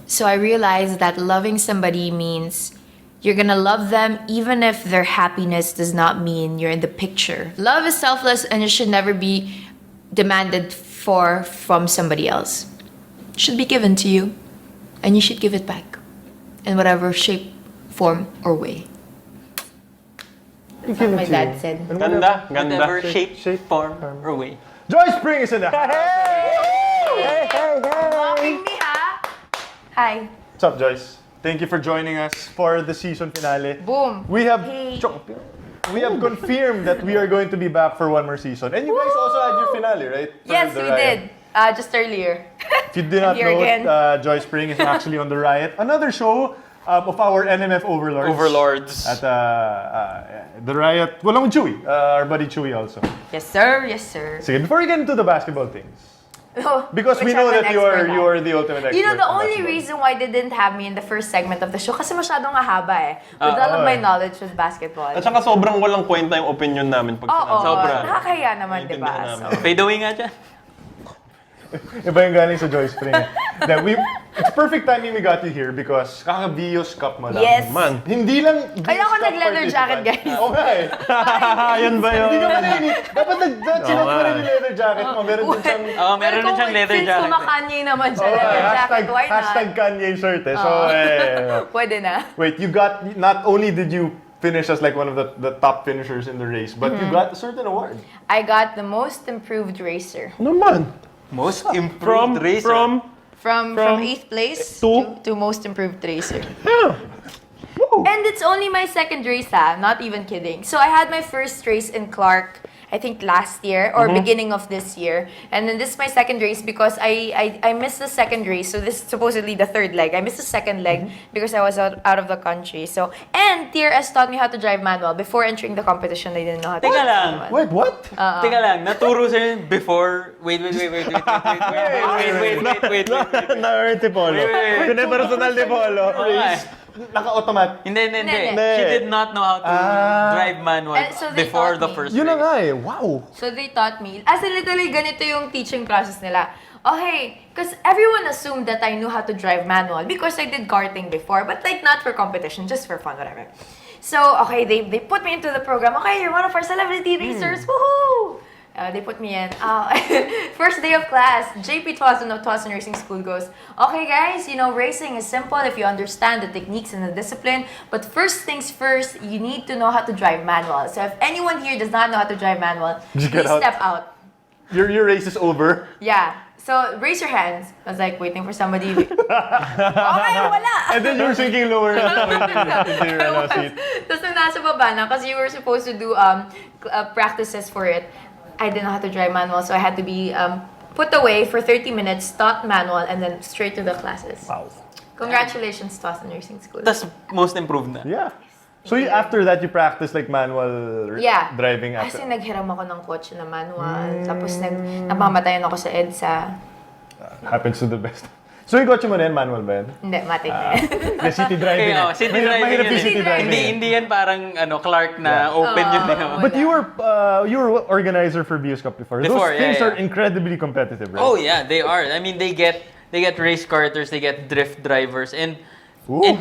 So I realized that loving somebody means you're gonna love them even if their happiness does not mean you're in the picture. Love is selfless and it should never be demanded from somebody else. It should be given to you, and you should give it back in whatever shape, form, or way. That's what my dad said. Ganda. Whatever shape, form, or way. Joyce Pring is in the house. Mocking me, ha? Hi. What's up, Joyce? Thank you for joining us for the season finale. Boom. We have Hey. we have confirmed that we are going to be back for one more season. And you guys also had your finale, right? For Yes, the we Riot. did. Just earlier. If you did not Here know, again. Joyce Pring is actually on the Riot. Another show of our NMF overlords. Overlords. At the Riot. Walang Chewy. Our buddy Chewy also. Yes, sir. Yes, sir. Sige, before we get into the basketball things. Oh, Because we which know I'm an that you expert are at. the ultimate expert. You know, the in only basketball. reason why they didn't have me in the first segment of the show kasi masyadong haba eh. With all of my knowledge with basketball. At saka sobrang walang kwenta yung opinion namin pag Oo, sinabi. Sobra. nakakaya naman, di ba? Naiintindihan So, namin. Fade away nga dyan. Iba yung galing sa Joyce Pring. It's perfect timing we got you here because kaka-Vios Cup mo lang. Yes. Man. Hindi lang Vios Kaya ako Cup nag-leather jacket, participant. guys. Oo nga eh. Yan ba yun? Hindi ka maninit. Dapat nag-chinot pa rin yung leather jacket mo. Meron din siyang... Oo, meron din siyang leather Since jacket. kumakanye naman siya, Oh, leather jacket, why not? hashtag Kanye shirt eh. So, Pwede na. wait, you got... Not only did you finish as like one of the top finishers in the race, but you got a certain award. I got the most improved racer. Naman. Most improved racer. From 8th place to most improved racer. Yeah. And it's only my second race, not even kidding. So I had my first race in Clark, I think last year or beginning of this year. And then this is my second race because I missed the second race. So this is supposedly the third leg. I missed the second leg because I was out of the country. So, and TRS taught me how to drive manual. Before entering the competition, I didn't know how to Teka drive lang. manual. Wait, what? Teka lang, naturo sa'yo yun before... Wait. Na-earn si Polo. Wait. Pinapersonal ni Polo. Naka-automat. Hindi. Hindi. She did not know how to drive manual And so they before taught the me. first Yun na race. nga eh. Wow. So they taught me. As in literally, ganito yung teaching process nila. Okay, because everyone assumed that I knew how to drive manual because I did karting before, but like not for competition, just for fun, whatever. So, okay, they put me into the program. Okay, you're one of our celebrity racers. Woohoo! They put me in. First day of class, JP Twason of Twason Racing School goes, okay guys, you know, racing is simple if you understand the techniques and the discipline, but first things first, you need to know how to drive manual. So if anyone here does not know how to drive manual, Just please get out. step out. Your race is over. Yeah. So raise your hands. I was like waiting for somebody. Okay, wala. And then you're sinking lower into your seat. Tapos nung nasa baba na, kasi you were supposed to do practices for it. I didn't know how to drive manual, so I had to be put away for 30 minutes, taught manual, and then straight to the classes. Wow. Congratulations, Twason Nursing School. Tapos most improved na. Yeah. So after that, you practice like manual driving after? Kasi naghiram ako ng kotse na manual. Tapos napamatayan ako sa EDSA. Happens to the best. So yung kotse mo na yan, manual ba yan? Hindi, matik na yan. Yeah, city driving. Okay, city driving Mahirap yun yung eh. city driving. Hindi yan parang Clark na open yun. But you were organizer for Vios Cup before. Before, Those things yeah. are incredibly competitive, right? Oh yeah, they are. I mean, they get race karters, they get drift drivers, and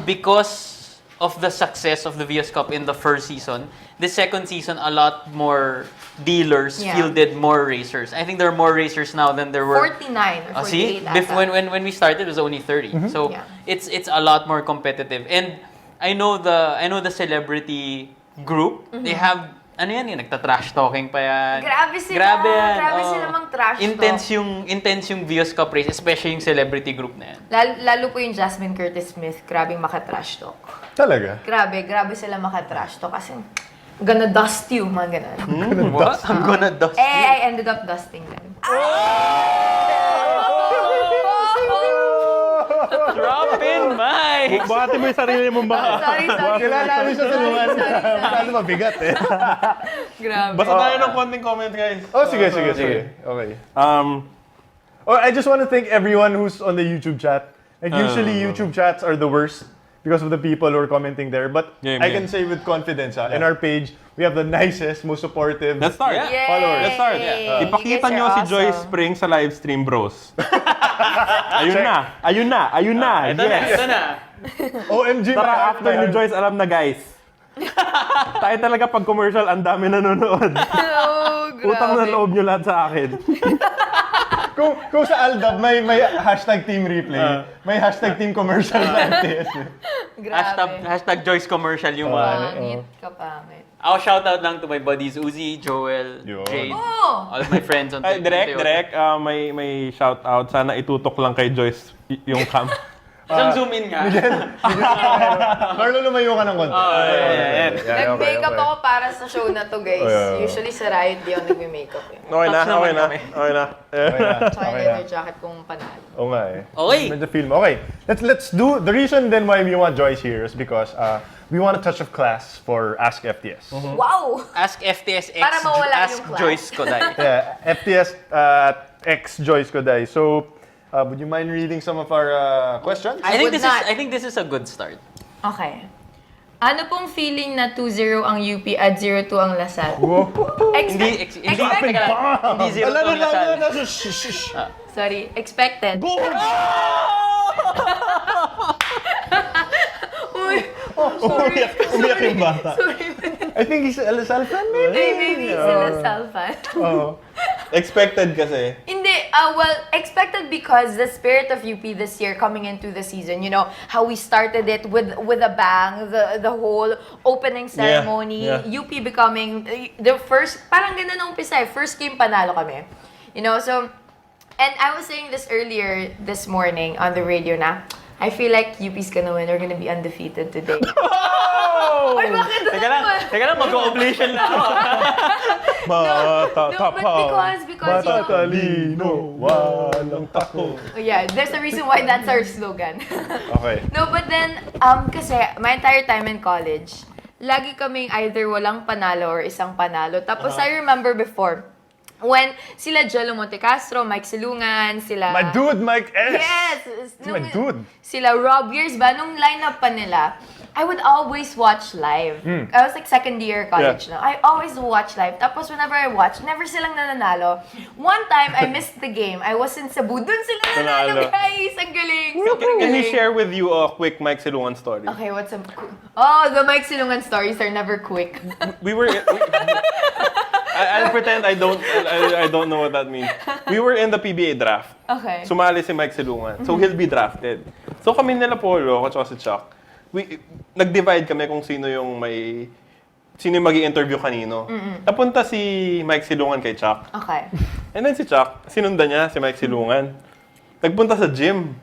because of the success of the Vios Cup in the first season, the second season a lot more dealers fielded more racers. I think there are more racers now than there were. 49 or 48 See, ata. when we started, it was only 30. So it's a lot more competitive. And I know the celebrity group. They have ano yan, nagta-trash talking pa yan. Grabe sila. Grabe yan. Grabe sila mang trash talk. Intense yung Vios Cup race, especially yung celebrity group na yan. Lalo po yung Jasmine Curtis Smith, grabing maka-trash talk. Talaga? Grabe sila maka-trash talk kasi gonna dust you, mga ganun. What? I'm gonna dust you. I ended up dusting them. Drop in, Mike! Buhati mo yung sarili mong baka. Sorry. Kilala namin sa tulungan. Masyado mabigat eh. Grabe. Basta tayo ng konting comment, guys. Oh, sige. Okay. I just want to thank everyone who's on the YouTube chat. Like usually YouTube chats are the worst because of the people who are commenting there. But I can say with confidence, in our page, we have the nicest, most supportive Let's start. Yeah. followers. Let's start. Yay. Ipakita You guys nyo are si Joyce awesome. Pring sa live stream, bros. Ayun na. Ito na. OMG, Tara, after ni Joyce, alam na, guys. Tayo talaga pag commercial, ang dami nanonood. Oh, grabe. Utang na loob nyo lahat sa akin. Kung sa Aldab may hashtag team replay, may hashtag team commercial sa FTS. Grabe. Hashtag Joyce commercial yung mga. Pangit ka pangit. I'll shout out lang to my buddies Uzi, Joel, Yun. Jade, Oh! all of my friends on Ay, Twitter. direct, may shout out. Sana itutok lang kay Joyce yung cam. Isang zoom in nga. Carlo, lumayo ka ng konti. Nag-makeup ako para sa show na to, guys. Usually sa Riot, di ako nag-makeup. Okay na. Tsaka yung leather jacket kong panalo. Oo nga eh. Okay. Medyo feel mo. Okay, let's do, the reason then why we want Joyce here is because we want a touch of class for Ask FTS. Wow! Ask FTS X, Para mawala Ask yung class. Joyce Koday. Yeah, FTS X Joyce Koday. So, would you mind reading some of our questions? I think would this is a good start. Okay. Ano pong feeling na 2-0 ang UP at 0-2 ang Lasal? Hindi zero to Lasal. Sorry, expected. Umiyak yung bata. Sorry. I think he's a Lasal fan, maybe. Maybe he's a Lasal fan. Expected kasi. Hindi, well, expected because the spirit of UP this year coming into the season, you know, how we started it with a bang, the whole opening ceremony, UP becoming the first, parang ganun ang umpisa first game panalo kami. You know, so, and I was saying this earlier this morning on the radio na, I feel like UP's gonna win. We're gonna be undefeated today. Oy, bakit? Teka lang, mag-oblation na ako. Because Talino, walang tako. yeah, there's a reason why that's our slogan. Okay. No, but then, kasi my entire time in college, lagi kaming either walang panalo or isang panalo. Tapos I remember before, when sila Jello Montecastro, Mike Silungan, sila... My dude, Mike S. Yes! My dude. Sila Rob Years ba? Nung lineup pa nila, I would always watch live. I was like second year college na. I always watch live. Tapos whenever I watch, never silang nananalo. One time, I missed the game. I was in Cebu. Dun sila nanalo, guys! Ang galing! Can we share with you a quick Mike Silungan story? Okay, what's up? Oh, the Mike Silungan stories are never quick. I'll pretend I don't know what that means. We were in the PBA draft. Okay. Sumali si Mike Silungan. So he'll be drafted. So kami nila Polo, at saka si Chuck, nag-divide kami kung sino yung magi-interview kanino. Napunta si Mike Silungan kay Chuck. Okay. And then si Chuck, sinundan niya si Mike Silungan. Nagpunta sa gym.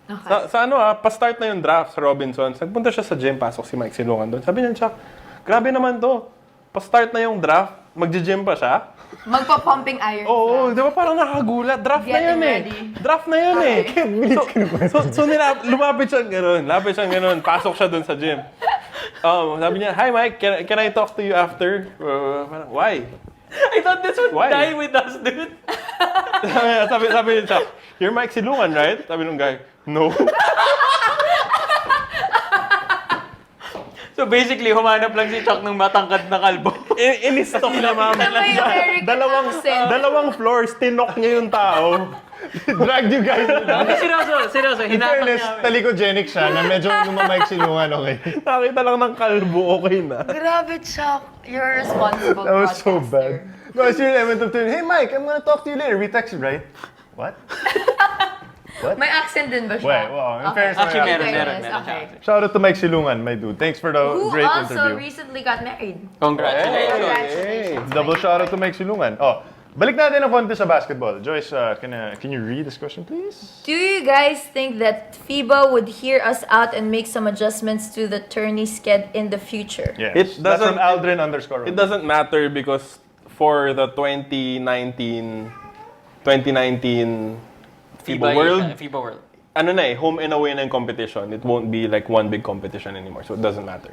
Okay. Pa-start na yung draft sa Robinsons. Nagpunta siya sa gym, pasok si Mike Silungan doon. Sabi niya, Chuck, grabe naman to. Pa-start na yung draft, magji-gym pa siya. Magpa-pumping iron. Oo, di ba parang nakagulat? Draft na Getting yun ready. Draft na yun So lumapit siya ganun. Pasok siya dun sa gym. Sabi niya, hi Mike, can I talk to you after? Why? I thought this would Why? die with us, dude. sabi niya, you're Mike Silungan, right? Sabi nung guy, no. So basically, humanap lang si Chuck ng matangkad na kalbo. In-stock na mama. Dalawang floors, tinok niya yung tao. Dragged you guys. Seryoso. In Hinatak fairness, niya. talikogenic siya na medyo lumamike Silungan, okay? Nakita lang ng kalbo, okay na. Grabe, Chuck. You're a responsible That was so podcaster. bad. No, I seriously went up to him, hey Mike, I'm gonna talk to you later. We texted, right? What? May accent din ba siya? Wait, wow. In fairness, Actually, may meron accent. Okay. Shout out to Mike Silungan, my dude. Thanks for the Who great also interview. recently got married. Congratulations. Congratulations. Double shout out to Mike Silungan. Oh, balik natin ang konti sa basketball. Joyce, can you read this question, please? Do you guys think that FIBA would hear us out and make some adjustments to the tourney sked in the future? Yes. It That's from doesn't- Aldrin _ It doesn't matter because for the 2019 FIBA World, FIBA World. home and away na yung competition. It won't be like one big competition anymore, so it doesn't matter.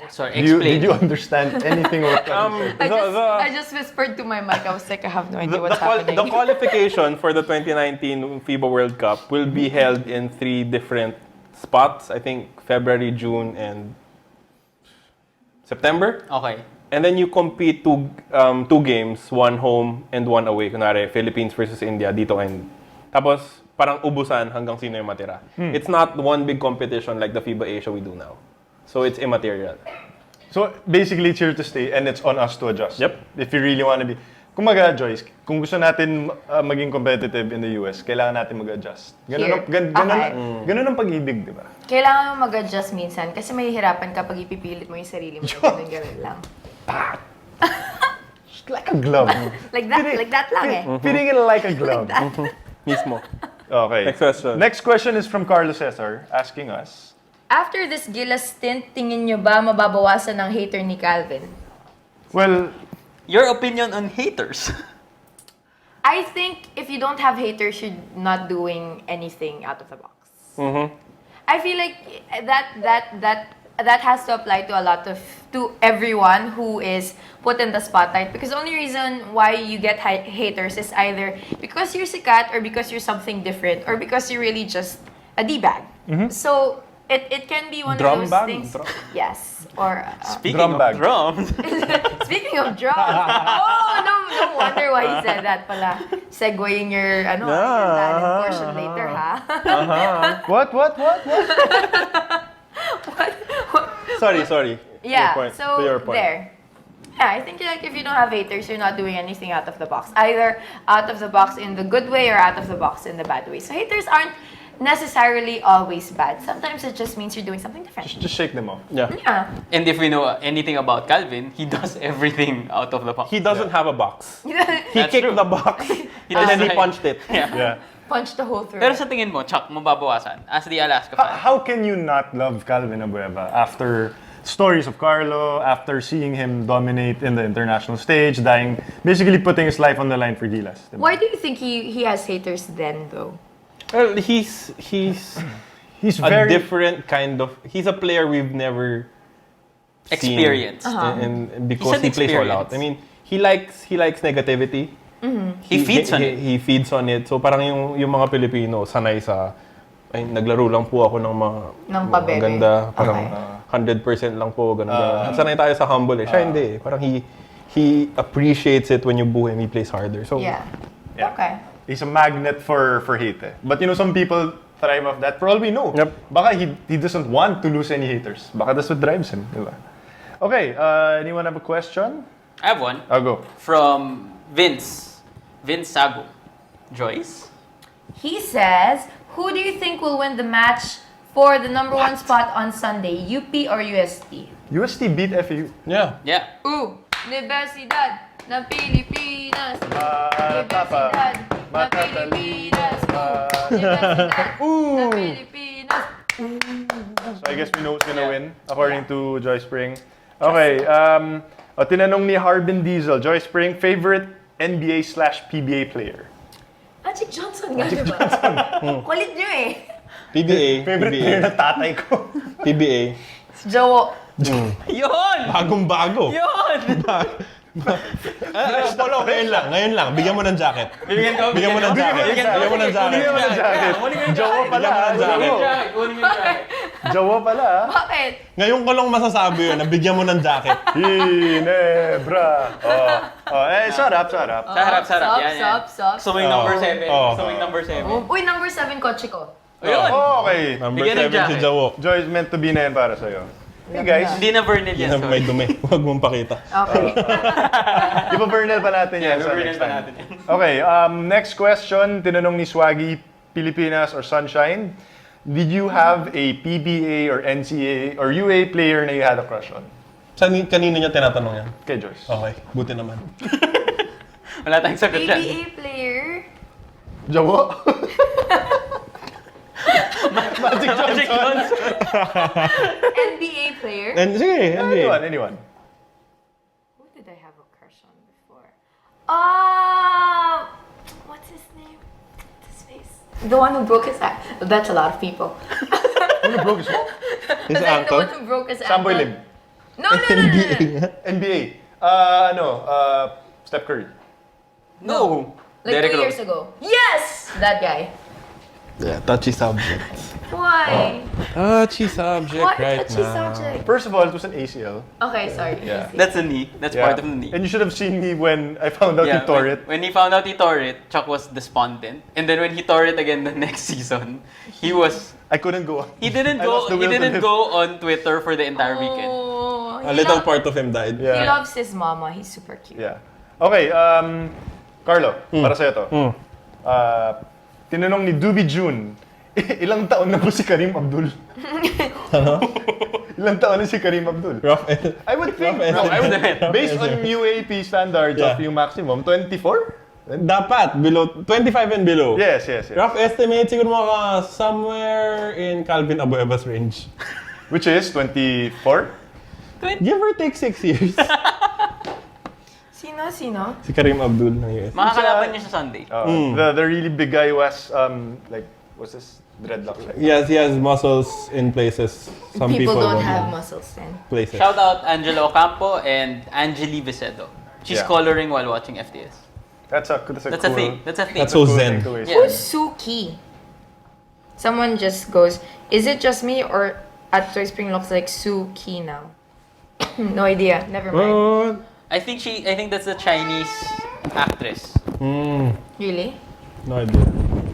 Sorry, Did explain. you understand anything what I just whispered to my mic. I was like, I have no idea what's happening. The qualification for the 2019 FIBA World Cup will be held in 3 different spots. I think February, June, and September. Okay. And then you compete two games, one home and one away. Kunwari, Philippines versus India, dito and... Tapos, parang ubusan hanggang sino yung matira. It's not one big competition like the FIBA Asia we do now. So it's immaterial. So basically, it's here to stay and it's on us to adjust. Yep. If you really want to be... Kumaga, Joyce, kung gusto natin maging competitive in the US, kailangan natin mag-adjust. Ganun ang pag-ibig, di ba? Kailangan mo mag-adjust minsan kasi mahihirapan kapag ipipilit mo yung sarili mo. Ganun lang. Just like a glove. Like that lang eh. Feeling it like a glove. Mismo. Okay. Next question. Next question is from Carlos Cesar asking us. After this Gilas stint, tingin nyo ba mababawasan ng hater ni Calvin? Well, Your opinion on haters? I think if you don't have haters, you're not doing anything out of the box. I feel like that has to apply to everyone who is put in the spotlight, because the only reason why you get haters is either because you're sikat or because you're something different or because you're really just a D-bag. So it can be one Drum Um, of those bag? things. Yes. Or Speaking Drum of bag. drums. speaking of drums. Oh, no wonder why he said that pala. Segueing your your talent portion later, ha? what? Sorry. Yeah, To so your point. there. Yeah, I think like if you don't have haters, you're not doing anything out of the box. Either out of the box in the good way or out of the box in the bad way. So haters aren't necessarily always bad. Sometimes it just means you're doing something different. Just shake them off. Yeah. Yeah. And if we know anything about Calvin, he does everything out of the box. He doesn't have a box. He That's kicked true. the box He and then he does- punched it. Yeah. Punch the hole through. Pero sa tingin mo, Chuck, mababawasan as the Alaska fan? How can you not love Calvin Abueva after stories of Carlo, after seeing him dominate in the international stage, basically putting his life on the line for Gilas? Diba? Why do you think he has haters then, though? Well, he's He's a very different kind of. He's a player we've never seen. Experience. And because He's an he plays all out. experience. I mean, he likes negativity. He feeds on it. He feeds on it. So parang yung mga Pilipino sanay sa ay naglaro lang po ako ng mga Ng pabebe. ganda, parang Okay. 100% lang po ganda. Sanay tayo sa humble eh. Siya hindi. Parang he appreciates it when you boo him, he plays harder. So Yeah. Yeah. Okay. He's a magnet for hate. But some people thrive off that. For all we know. Yep. Baka he doesn't want to lose any haters. Baka that's what drives him. Diba? Okay, anyone have a question? I have one I'll go. from Vince Sago. Joyce? He says, who do you think will win the match for the number one spot on Sunday, UP or UST? UST beat FAU. yeah. Yeah. Universidad ng Pilipinas. Tapa. Universidad ng Pilipinas. Universidad ng Pilipinas. So I guess we know who's gonna win, according to Joyce Pring. Okay, tinanong ni Harbin Diesel, Joyce Pring, favorite NBA/PBA player? Magic Johnson nga, diba? Kulit nyo eh. PBA. Favorite player ng tatay ko. PBA. Si Jowo. Yun! Bagong-bago. Yun! Polo, ngayon lang. Bigyan mo ng jacket. Bigyan mo ng jacket. Bigyan mo ng jacket. Bigyan mo ng jacket. Jowa pala. Bigyan mo ng jacket. Jowa pala. Bakit? Ngayon ko lang masasabi yun, na bigyan mo ng jacket. Ginebra. Sarap. Sarap. Yan. Sup. Gusto mo yung number 7? Oh. Gusto mo yung number 7? Uy, number 7 kotse ko. Ayun! Okay. Number Bigyan ng 7 si jacket. Jawo. Joyce, meant to be na yan para sa'yo. Hey guys, Hindi na Vernil yan. Yan, may dumi. Huwag mong pakita. Okay. ipa-burnel pa natin yan sa Vernil next pa time. natin yan. Okay, next question, tinanong ni Swaggy, Pilipinas or Sunshine, did you have a PBA or NCAA or UA player na you had a crush on? Kanino niya tinatanong yan? Kay Joyce. Okay, buti naman. Wala tayong sagot dyan. PBA player. Jawo? Magic Magic Johnson. NBA player. Sige, NBA. Anyone. Who did I have a crush on before? What's his name? What's his face? The one who broke his ankle. That's a lot of people. Who broke his what? His The ankle? one who broke his ankle. Samboy Lim. No. NBA. Steph Curry. No! Like Derrick 2 years Rose. ago. Yes! That guy. Yeah, touchy subject. Why? Touchy subject What? right Touchy now. subject. First of all, it was an ACL. Okay, sorry. Yeah. That's a knee. That's part of the knee. And you should have seen me when I found out he tore it. When he found out he tore it, Chuck was despondent. And then when he tore it again the next season, I couldn't go. he didn't I lost the will to live. go on Twitter for the entire weekend. Oh, A little part of him died. Yeah. He loves his mama. He's super cute. Yeah. Okay, Carlo, para sa'yo to. Tinanong ni Doobie June, ilang taon na po si Kareem Abdul? Ilang taon na si Kareem Abdul? Rough I would think, Rough estimate. I would admit. based on UAP standards Yeah. of yung maximum, 24? Dapat, below, 25 and below. Yes. Rough estimate, siguro mga somewhere in Calvin Abueva's range. Which is 24? Give or take 6 years. Sino? Si Kareem Abdul ng US. Makakalaban niya sa Sunday. The really big guy was, like, what's this? Dreadlocks. Right? Yes, he has muscles in places some people don't won't have muscles then. places. Shout out Angelo Ocampo and Angeli Vicedo. She's Yeah. coloring while watching FTS. That's a That's cool, a thing. That's a thing. That's so cool zen. thing to waste. Yeah. Who's Suki? Someone just goes, is it just me or at Joyce Pring looks like Suki now? No idea. Never mind. I think that's a Chinese actress. Really? No idea.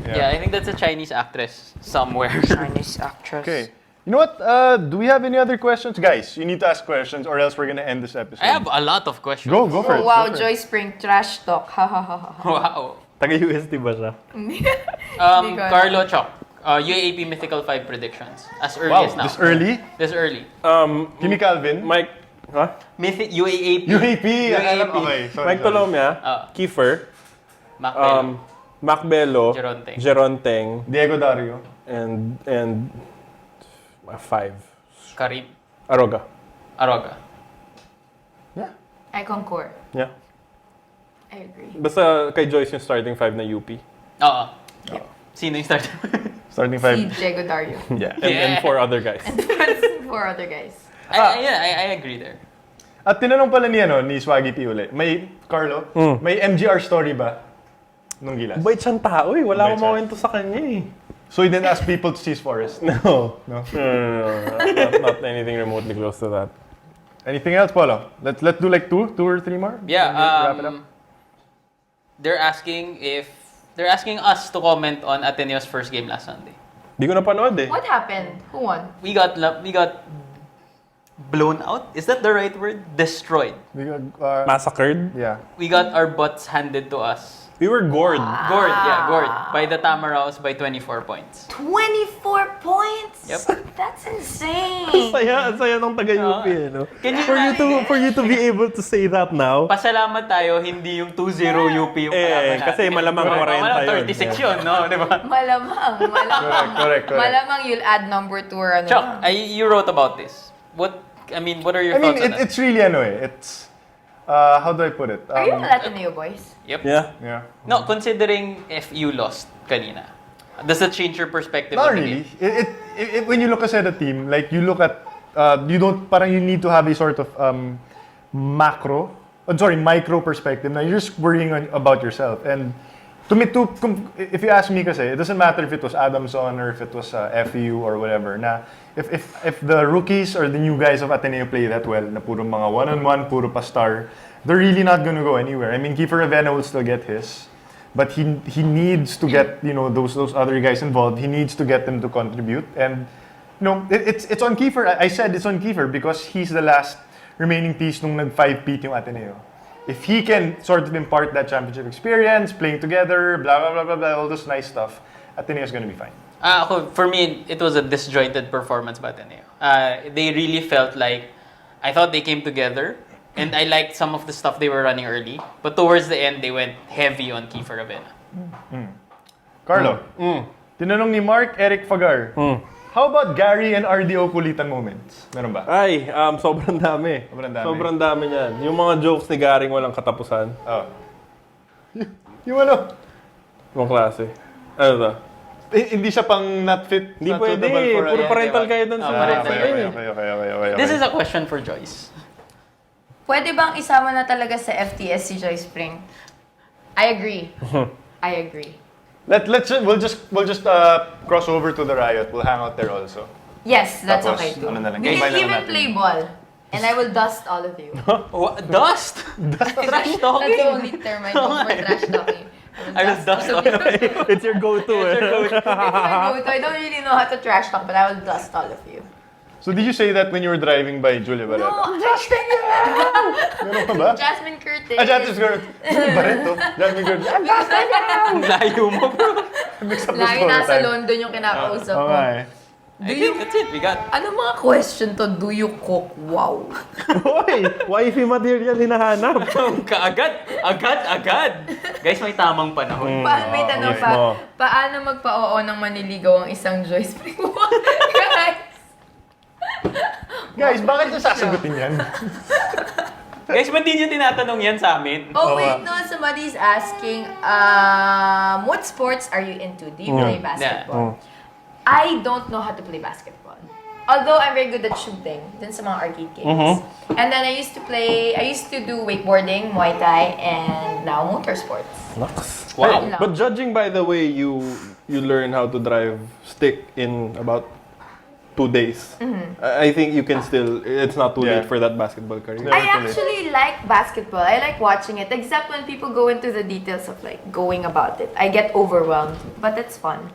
Yeah, I think that's a Chinese actress somewhere. Chinese actress. Okay. You know what? Do we have any other questions? Guys, you need to ask questions or else we're gonna end this episode. I have a lot of questions. Go for it. Oh wow, go for it. Joyce Pring, trash talk. Ha ha ha ha. Wow. Taga-USD ba siya? Hindi ko Carlo Chok, UAAP Mythical 5 predictions. As early Wow, as now. this early? This early. Kimi Calvin? Mike, huh? UAAP. UAP! Okay, sorry. Mike Tolomia, Kiefer, Macbelo. Macbelo, Geronteng. Geronteng, Diego Dario. and 5. Karim. Aroga. Yeah. I concur. Yeah. I agree. Basta kay Joyce yung starting 5 na UP. Oo. Sino yung starter? Starting Si 5. Diego Dario. Yeah. And 4 other guys. Four other guys. I agree there. At tinanong pala ni Swaggy P uli, Carlo, may MGR story ba nung Gilas? Bait siyang tao eh. Wala Bait akong siya. mawento sa kanya eh. So you didn't ask people to cease forest? No. No? Not anything remotely close to that. Anything else, Polo? Let's do like two or three more? Yeah, Wrap it up. they're asking us to comment on Ateneo's first game last Sunday. Di ko napanood eh. What happened? Who won? We got blown out. Is that the right word? Destroyed. We got, Massacred. yeah. We got our butts handed to us. We were gored. Gored by the Tamaraos by 24 points. 24 points? Yep. That's insane. Ang saya ng taga-UP eh, no? Can you For you to be able to say that now. Pasalamat tayo, hindi yung 2-0 UP yung kalaban natin. Kasi malamang 40 yun. Malamang 36 yun, no? Di ba? Malamang. Correct. Malamang you'll add number 2 or ano. Chuck, you wrote about this. What are your thoughts on that? It's really it's how do I put it? Are you an Ateneo boys? Yep. Yeah. No, considering if you lost kanina, does that change your perspective Not of the really. game? When you look at a team, like you look at you need to have a sort of micro perspective. Now you're just worrying about yourself. And to me, if you ask me, kasi it doesn't matter if it was Adamson or if it was FEU or whatever. Na if the rookies or the new guys of Ateneo play that well, na puro mga one-on-one, puro pa star, they're really not gonna go anywhere. I mean, Kiefer Avena will still get his, but he needs to get those other guys involved. He needs to get them to contribute, and it's on Kiefer. I said it's on Kiefer because he's the last remaining piece nung nag-5-peat yung Ateneo. If he can sort of impart that championship experience, playing together, blah blah blah blah blah, all this nice stuff, Ateneo's gonna be fine. For me, it was a disjointed performance by Ateneo. They really felt like, I thought they came together, and I liked some of the stuff they were running early, but towards the end, they went heavy on Kiefer Avena. Carlo, tinanong ni Mark Eric Fagar, how about Gary and RDO kulitan moments? Meron ba? Ay, sobrang dami. Sobrang dami niyan. Yung mga jokes ni Garing walang katapusan. Oh. Yung ano? Ibang klase. Ano to? Hindi siya pang not fit. Hindi not pwede. suitable for Puro parental guidance. Okay. This is a question for Joyce. Pwede bang isama na talaga sa FTS si Joyce Pring? I agree. We'll just cross over to the Riot. We'll hang out there also. Yes, that's Tapos, okay too. ano na lang, We combine can na lang even natin. play ball. And I will dust all of you. Dust? Trash talking? That's the only term I know for trash talking. I will dust all of you. It's your go-to eh. I don't really know how to trash talk, but I will dust all of you. So did you say that when you were driving by Julia Barreto? No, Meron ka ba? Jasmine Curtis. Jasmine Curtis. Barreto? Jasmine Curtis. Layo mo, bro. Mix up the Lagi story nasa time. London yung kinakausap ko. Okay. I think that's it. We got... Ano mga question to? Do you cook? Wow. Hoy! Wifey material hinahanap. Agad. Guys, may tamang panahon. May tanong pa. mismo. Paano magpa-oo ng maniligaw ang isang Joyce Pring? Guys, bakit nyo sasagutin yan? Guys, ba't di nyo tinatanong yan sa amin? Oh wait, no. Somebody's asking, what sports are you into? Do you play basketball? I don't know how to play basketball. Although I'm very good at shooting, dun sa mga arcade games. And then I used to do wakeboarding, Muay Thai, and now motorsports. Wow. But judging by the way you learn how to drive stick in about 2 days, I think you can still, it's not too late for that basketball career. I actually like basketball. I like watching it, except when people go into the details of like going about it. I get overwhelmed, but it's fun.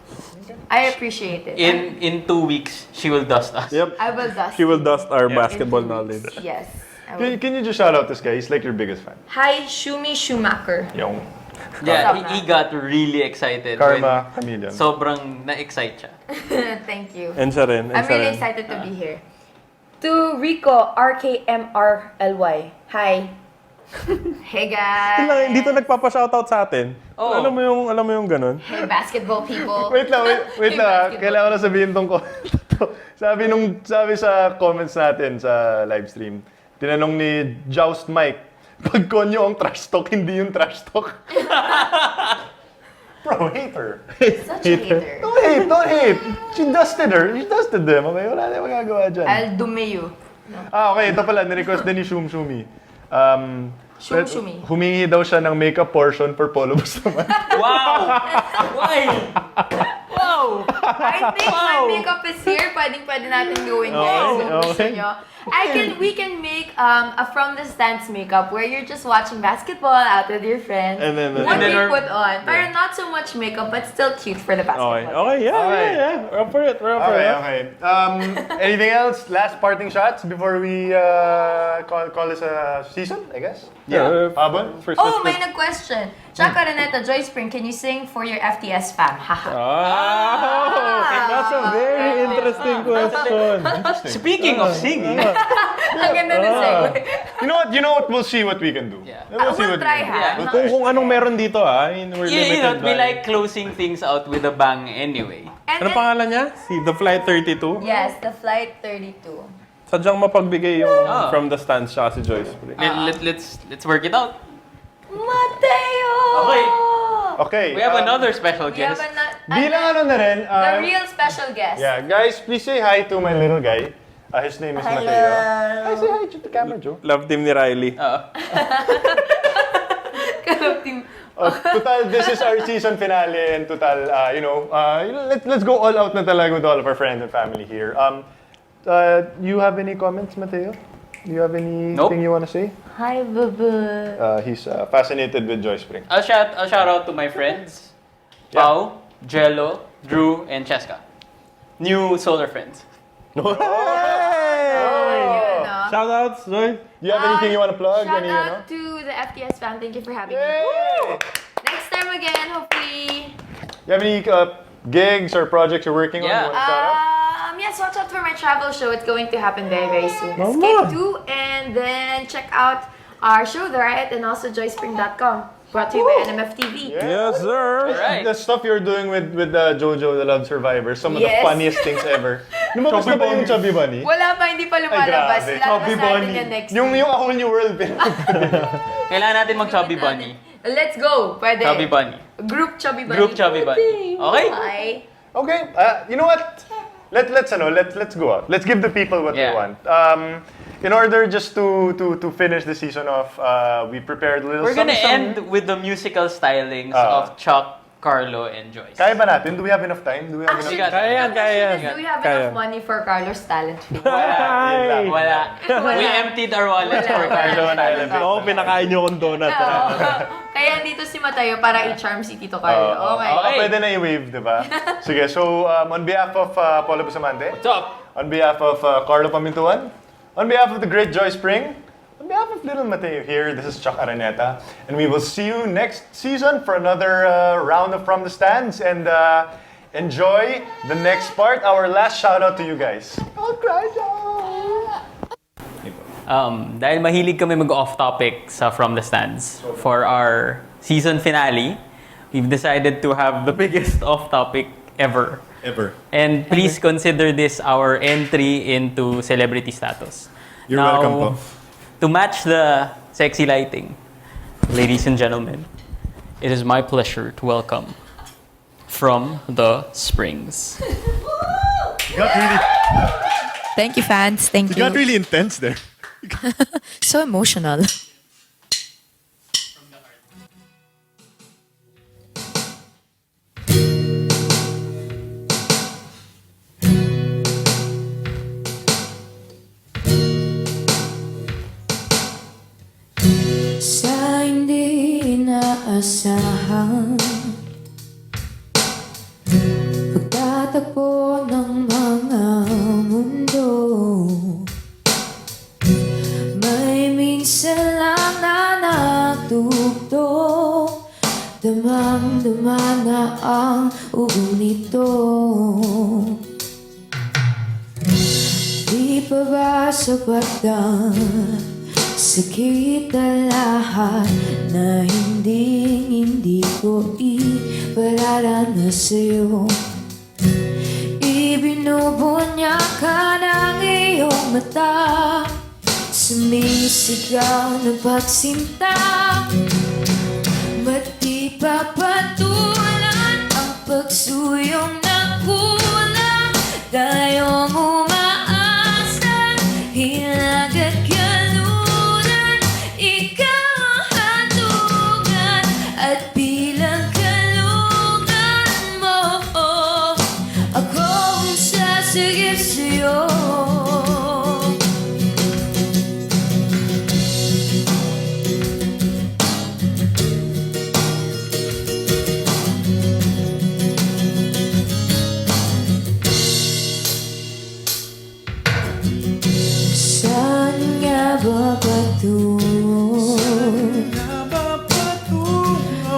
I appreciate it. In 2 weeks, she will dust us. Yep. I will dust. She will dust our in basketball 2 weeks. knowledge. Yes. I will. Can you just shout out this guy? He's like your biggest fan. Hi, Shumi Schumacher. Yung Yeah, he got really excited. Karma when Chameleon. sobrang na-excite siya. Thank you. And siya rin. I'm really excited to be here. To Rico, RKMRLY. Hi. Hey guys. Dito nagpapa-shoutout sa atin. Oo. Alam mo yung ganun? Hey basketball people. Wait lang. Hey, basketball. Kailangan ko na sabihin tong sabi sa comments natin sa live stream. Tinanong ni Joust Mike, pag konyo ang trash talk, hindi yung trash talk. Bro, hater. Such a hater. Don't hate. She dusted them. Okay, wala na magagawa dyan. I'll dume you. Okay, ito pala, ni-request din ni Shumi. Shumi. Humingi daw siya ng makeup portion per Polo Bustamante. Wow! Why? Wow! I think my makeup is here. Pwede natin gawin guys. Kung gusto nyo. We can make a from the stands makeup where you're just watching basketball out with your friends. And then- what and then we we're- put on. Pero not so much makeup, but still cute for the basketball. Okay, yeah. We're up for it. Okay. Anything else? Last parting shots before we call this a season, I guess? Yeah. Habon? Oh, may nag-question. Chaka Reneta, Joyce Pring, can you sing for your FTS fam? Haha. That's a very interesting question. Speaking of singing, Ang ganda ng segue. You know what? We'll see what we can do. Yeah. We'll see We'll what we try can do. ha. Yeah. Kung anong meron dito we're limited we by... like closing things out with a bang anyway. And Ano then- pangalan niya? Si The Flight 32? Yes, the Flight 32. Sadyang mapagbigay yung Oh. From the Stands siya si Joyce Pring. Let's work it out. Mateo! Okay. Okay. We have another special We have guest. Bilang ano na rin. the real special guest. Yeah, guys, please say hi to my little guy. His name is Mateo. Hi, say hi to the camera, Joe. Love team ni Riley. Kalab team. Total, this is our season finale, and total, let's go all out na talaga with all of our friends and family here. You have any comments, Mateo? Do you have anything Nope. you want to say? Hi, Baba. He's fascinated with Joyce Pring. I'll shout out to my friends, Pau, Jello, Drew, and Cheska. New solar friends. Yun, Shoutouts, Joy. Do you have anything you want to plug? Shout Any, out to the FTS fam. Thank you for having me. Yay! Next time again, hopefully. You have any gigs or projects you're working on? Yeah. You want to shout out? Yes, watch out for my travel show. It's going to happen very, very soon. Escape 2, and then check out our show, The Riot, and also joyspring.com. Brought to you by NMF TV. Yes, sir. Alright. The stuff you're doing with Jojo, the Love Survivor, some of the Yes. funniest things ever. Lumabas na ba yung Chubby Bunny? Wala pa, hindi pa lumalabas. grabe. Lalabas Chubby natin Bunny. yan next Yung week. A Whole New World. Kailangan natin mag-chubby bunny. Let's go. Pwede. Chubby bunny. Group Chubby Bunny. Group Chubby Bunny. Okay? Bye. Okay, you know what? Let's go out. Let's give the people what they Yeah. want. In order just to finish the season off, we prepared a little. We're gonna something. end with the musical stylings of Chuck, Carlo, and Joyce. Kaya ba natin? Do we have enough time? Do we have Actually, enough? Kaya yan. do we have Kaya. enough money for Carlos talent fee? Ay! Wala. We emptied our wallets for Carlo and I. Oo, pinakain niyo akong donut. Kaya dito si Mateo para i-charm si Tito Carlo. Okay. Okay. Pwede na i-wave, di ba? Sige, so on behalf of Paulo Bustamante, What's up? on behalf of Carlo Pamintuan, on behalf of the great Joyce Pring, on behalf of little Mateo here, this is Chuck Araneta, and we will see you next season for another round of From the Stands. And enjoy the next part. Our last shout out to you guys. Dahil mahilig kami mag-off topic sa From the Stands, for our season finale, we've decided to have the biggest off topic ever. And please consider this our entry into celebrity status. You're now, welcome po. To match the sexy lighting, ladies and gentlemen, it is my pleasure to welcome From the Springs. You got really, Thank you, fans. Thank you you. got really intense there. So emotional. Sa hindi inaasahan, pagtatagpo ng mga mundo, may minsan lang na nagtugtog, damang-dama na ang ugong nito. Di pa ba sapat ang sakit na lahat na hindi ko ipararanas sa'yo? Ibinubunya ka ng iyong mata, sumisigaw ng pagsinta. Ba't di papatulan ang pagsuyong ng kulang? Tayong umaasa, hilag at kalunan. Ikaw ang hantungan at bilang kalungan mo. Ako ang sasagip sa'yo. Saan nga ba patungo?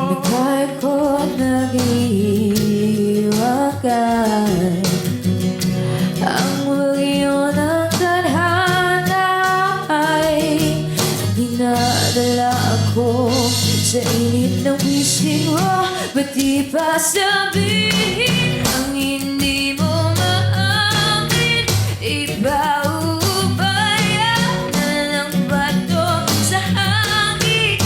Na kahit ko nag-iiwakay, ang bagyo ng tadhana ay dinadala ako sa init ng wising mo. Ba't di pa sabihin ang hindi mo maamin? Ipaubaya na lang ba to sa hangin?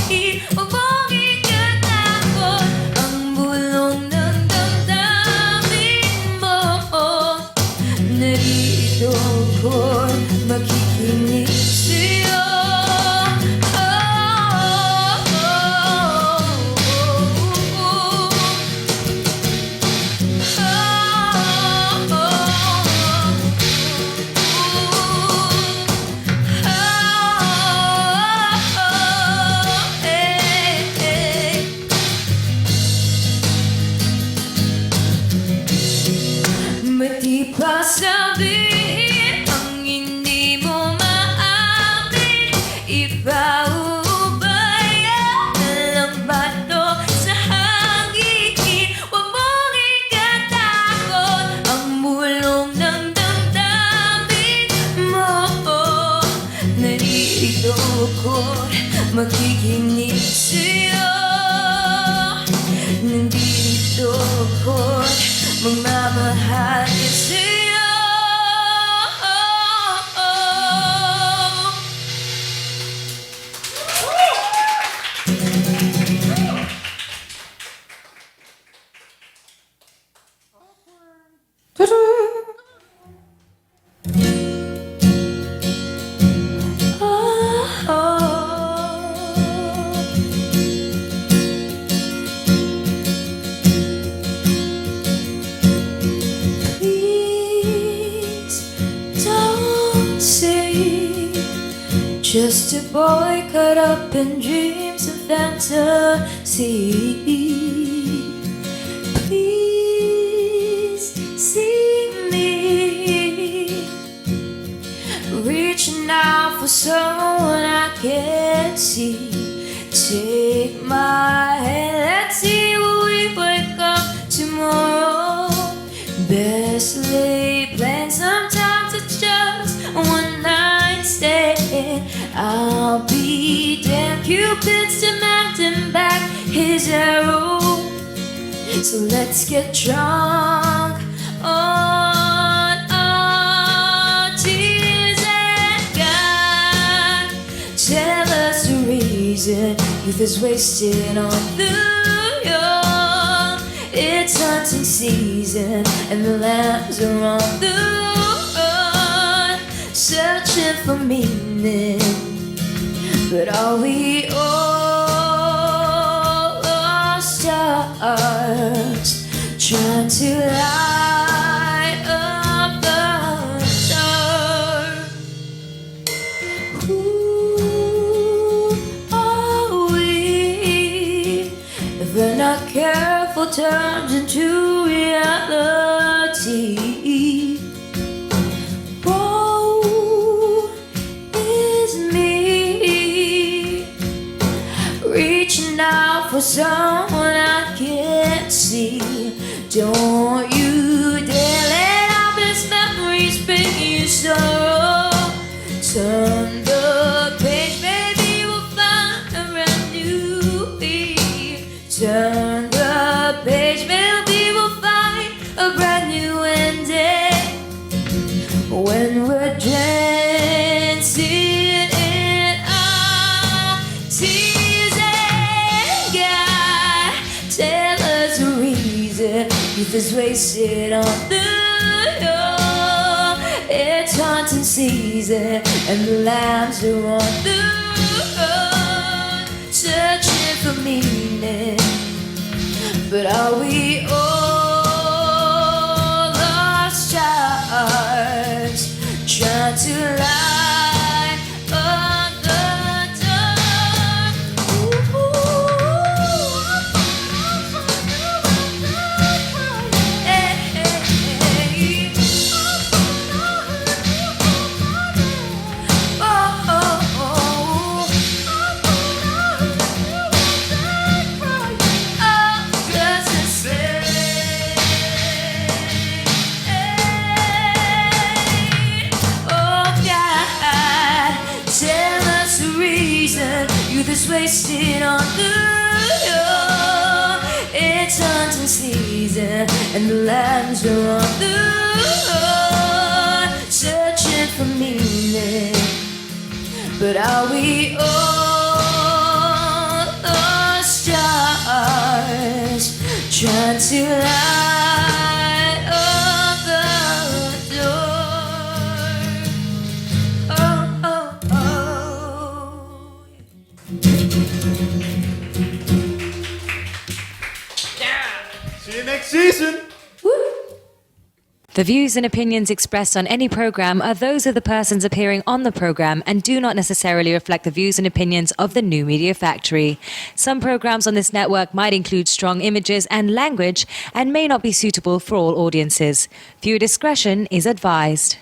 Huwag mong ikatakot ang bulong ng damdamin mo. Narito ko'y makikinig sa'yo. Mati pa sabihin ang hindi mo maamin? Ipaubaya na lang ba to sa hangin? Huwag mong ikatakot ang bulong ng damdamin mo. Narito ko'y makikinig sa'yo. Nandito ko'y magmamahal sa'yo. Just a boy caught up in dreams and fantasy. Please see me reaching out for someone I can see. Take my hand, let's see what we wake up tomorrow. I'll be damn Cupid's demanding back his arrow. So let's get drunk on our tears and God. Tell us the reason youth is wasted on the young. It's hunting season and the lambs are on the run, searching for meaning. But are we all lost stars trying to light up the dark? Who are we if we're not careful? Turns into reality. Woe is me, reaching out for someone I can't see. Don't you dare let out these memories bring you sorrow. Turn the page, baby, we'll find a brand new beat. Turn the page, maybe we'll find a brand new ending. When we're dancing in our tears and God, tell us the reason youth is wasted on the young. It's hunting season and the lambs are on the run, searching for meaning. But are we all lost stars trying to light up the dark? Hey, hey, hey. Oh, oh, oh. Youth is wasted on the young. It's hunting season and the lambs are on the run, searching for meaning. But are we all lost stars trying to light up the door? Oh, oh, oh. See you next season. The views and opinions expressed on any program are those of the persons appearing on the program and do not necessarily reflect the views and opinions of the New Media Factory. Some programs on this network might include strong images and language and may not be suitable for all audiences. Viewer discretion is advised.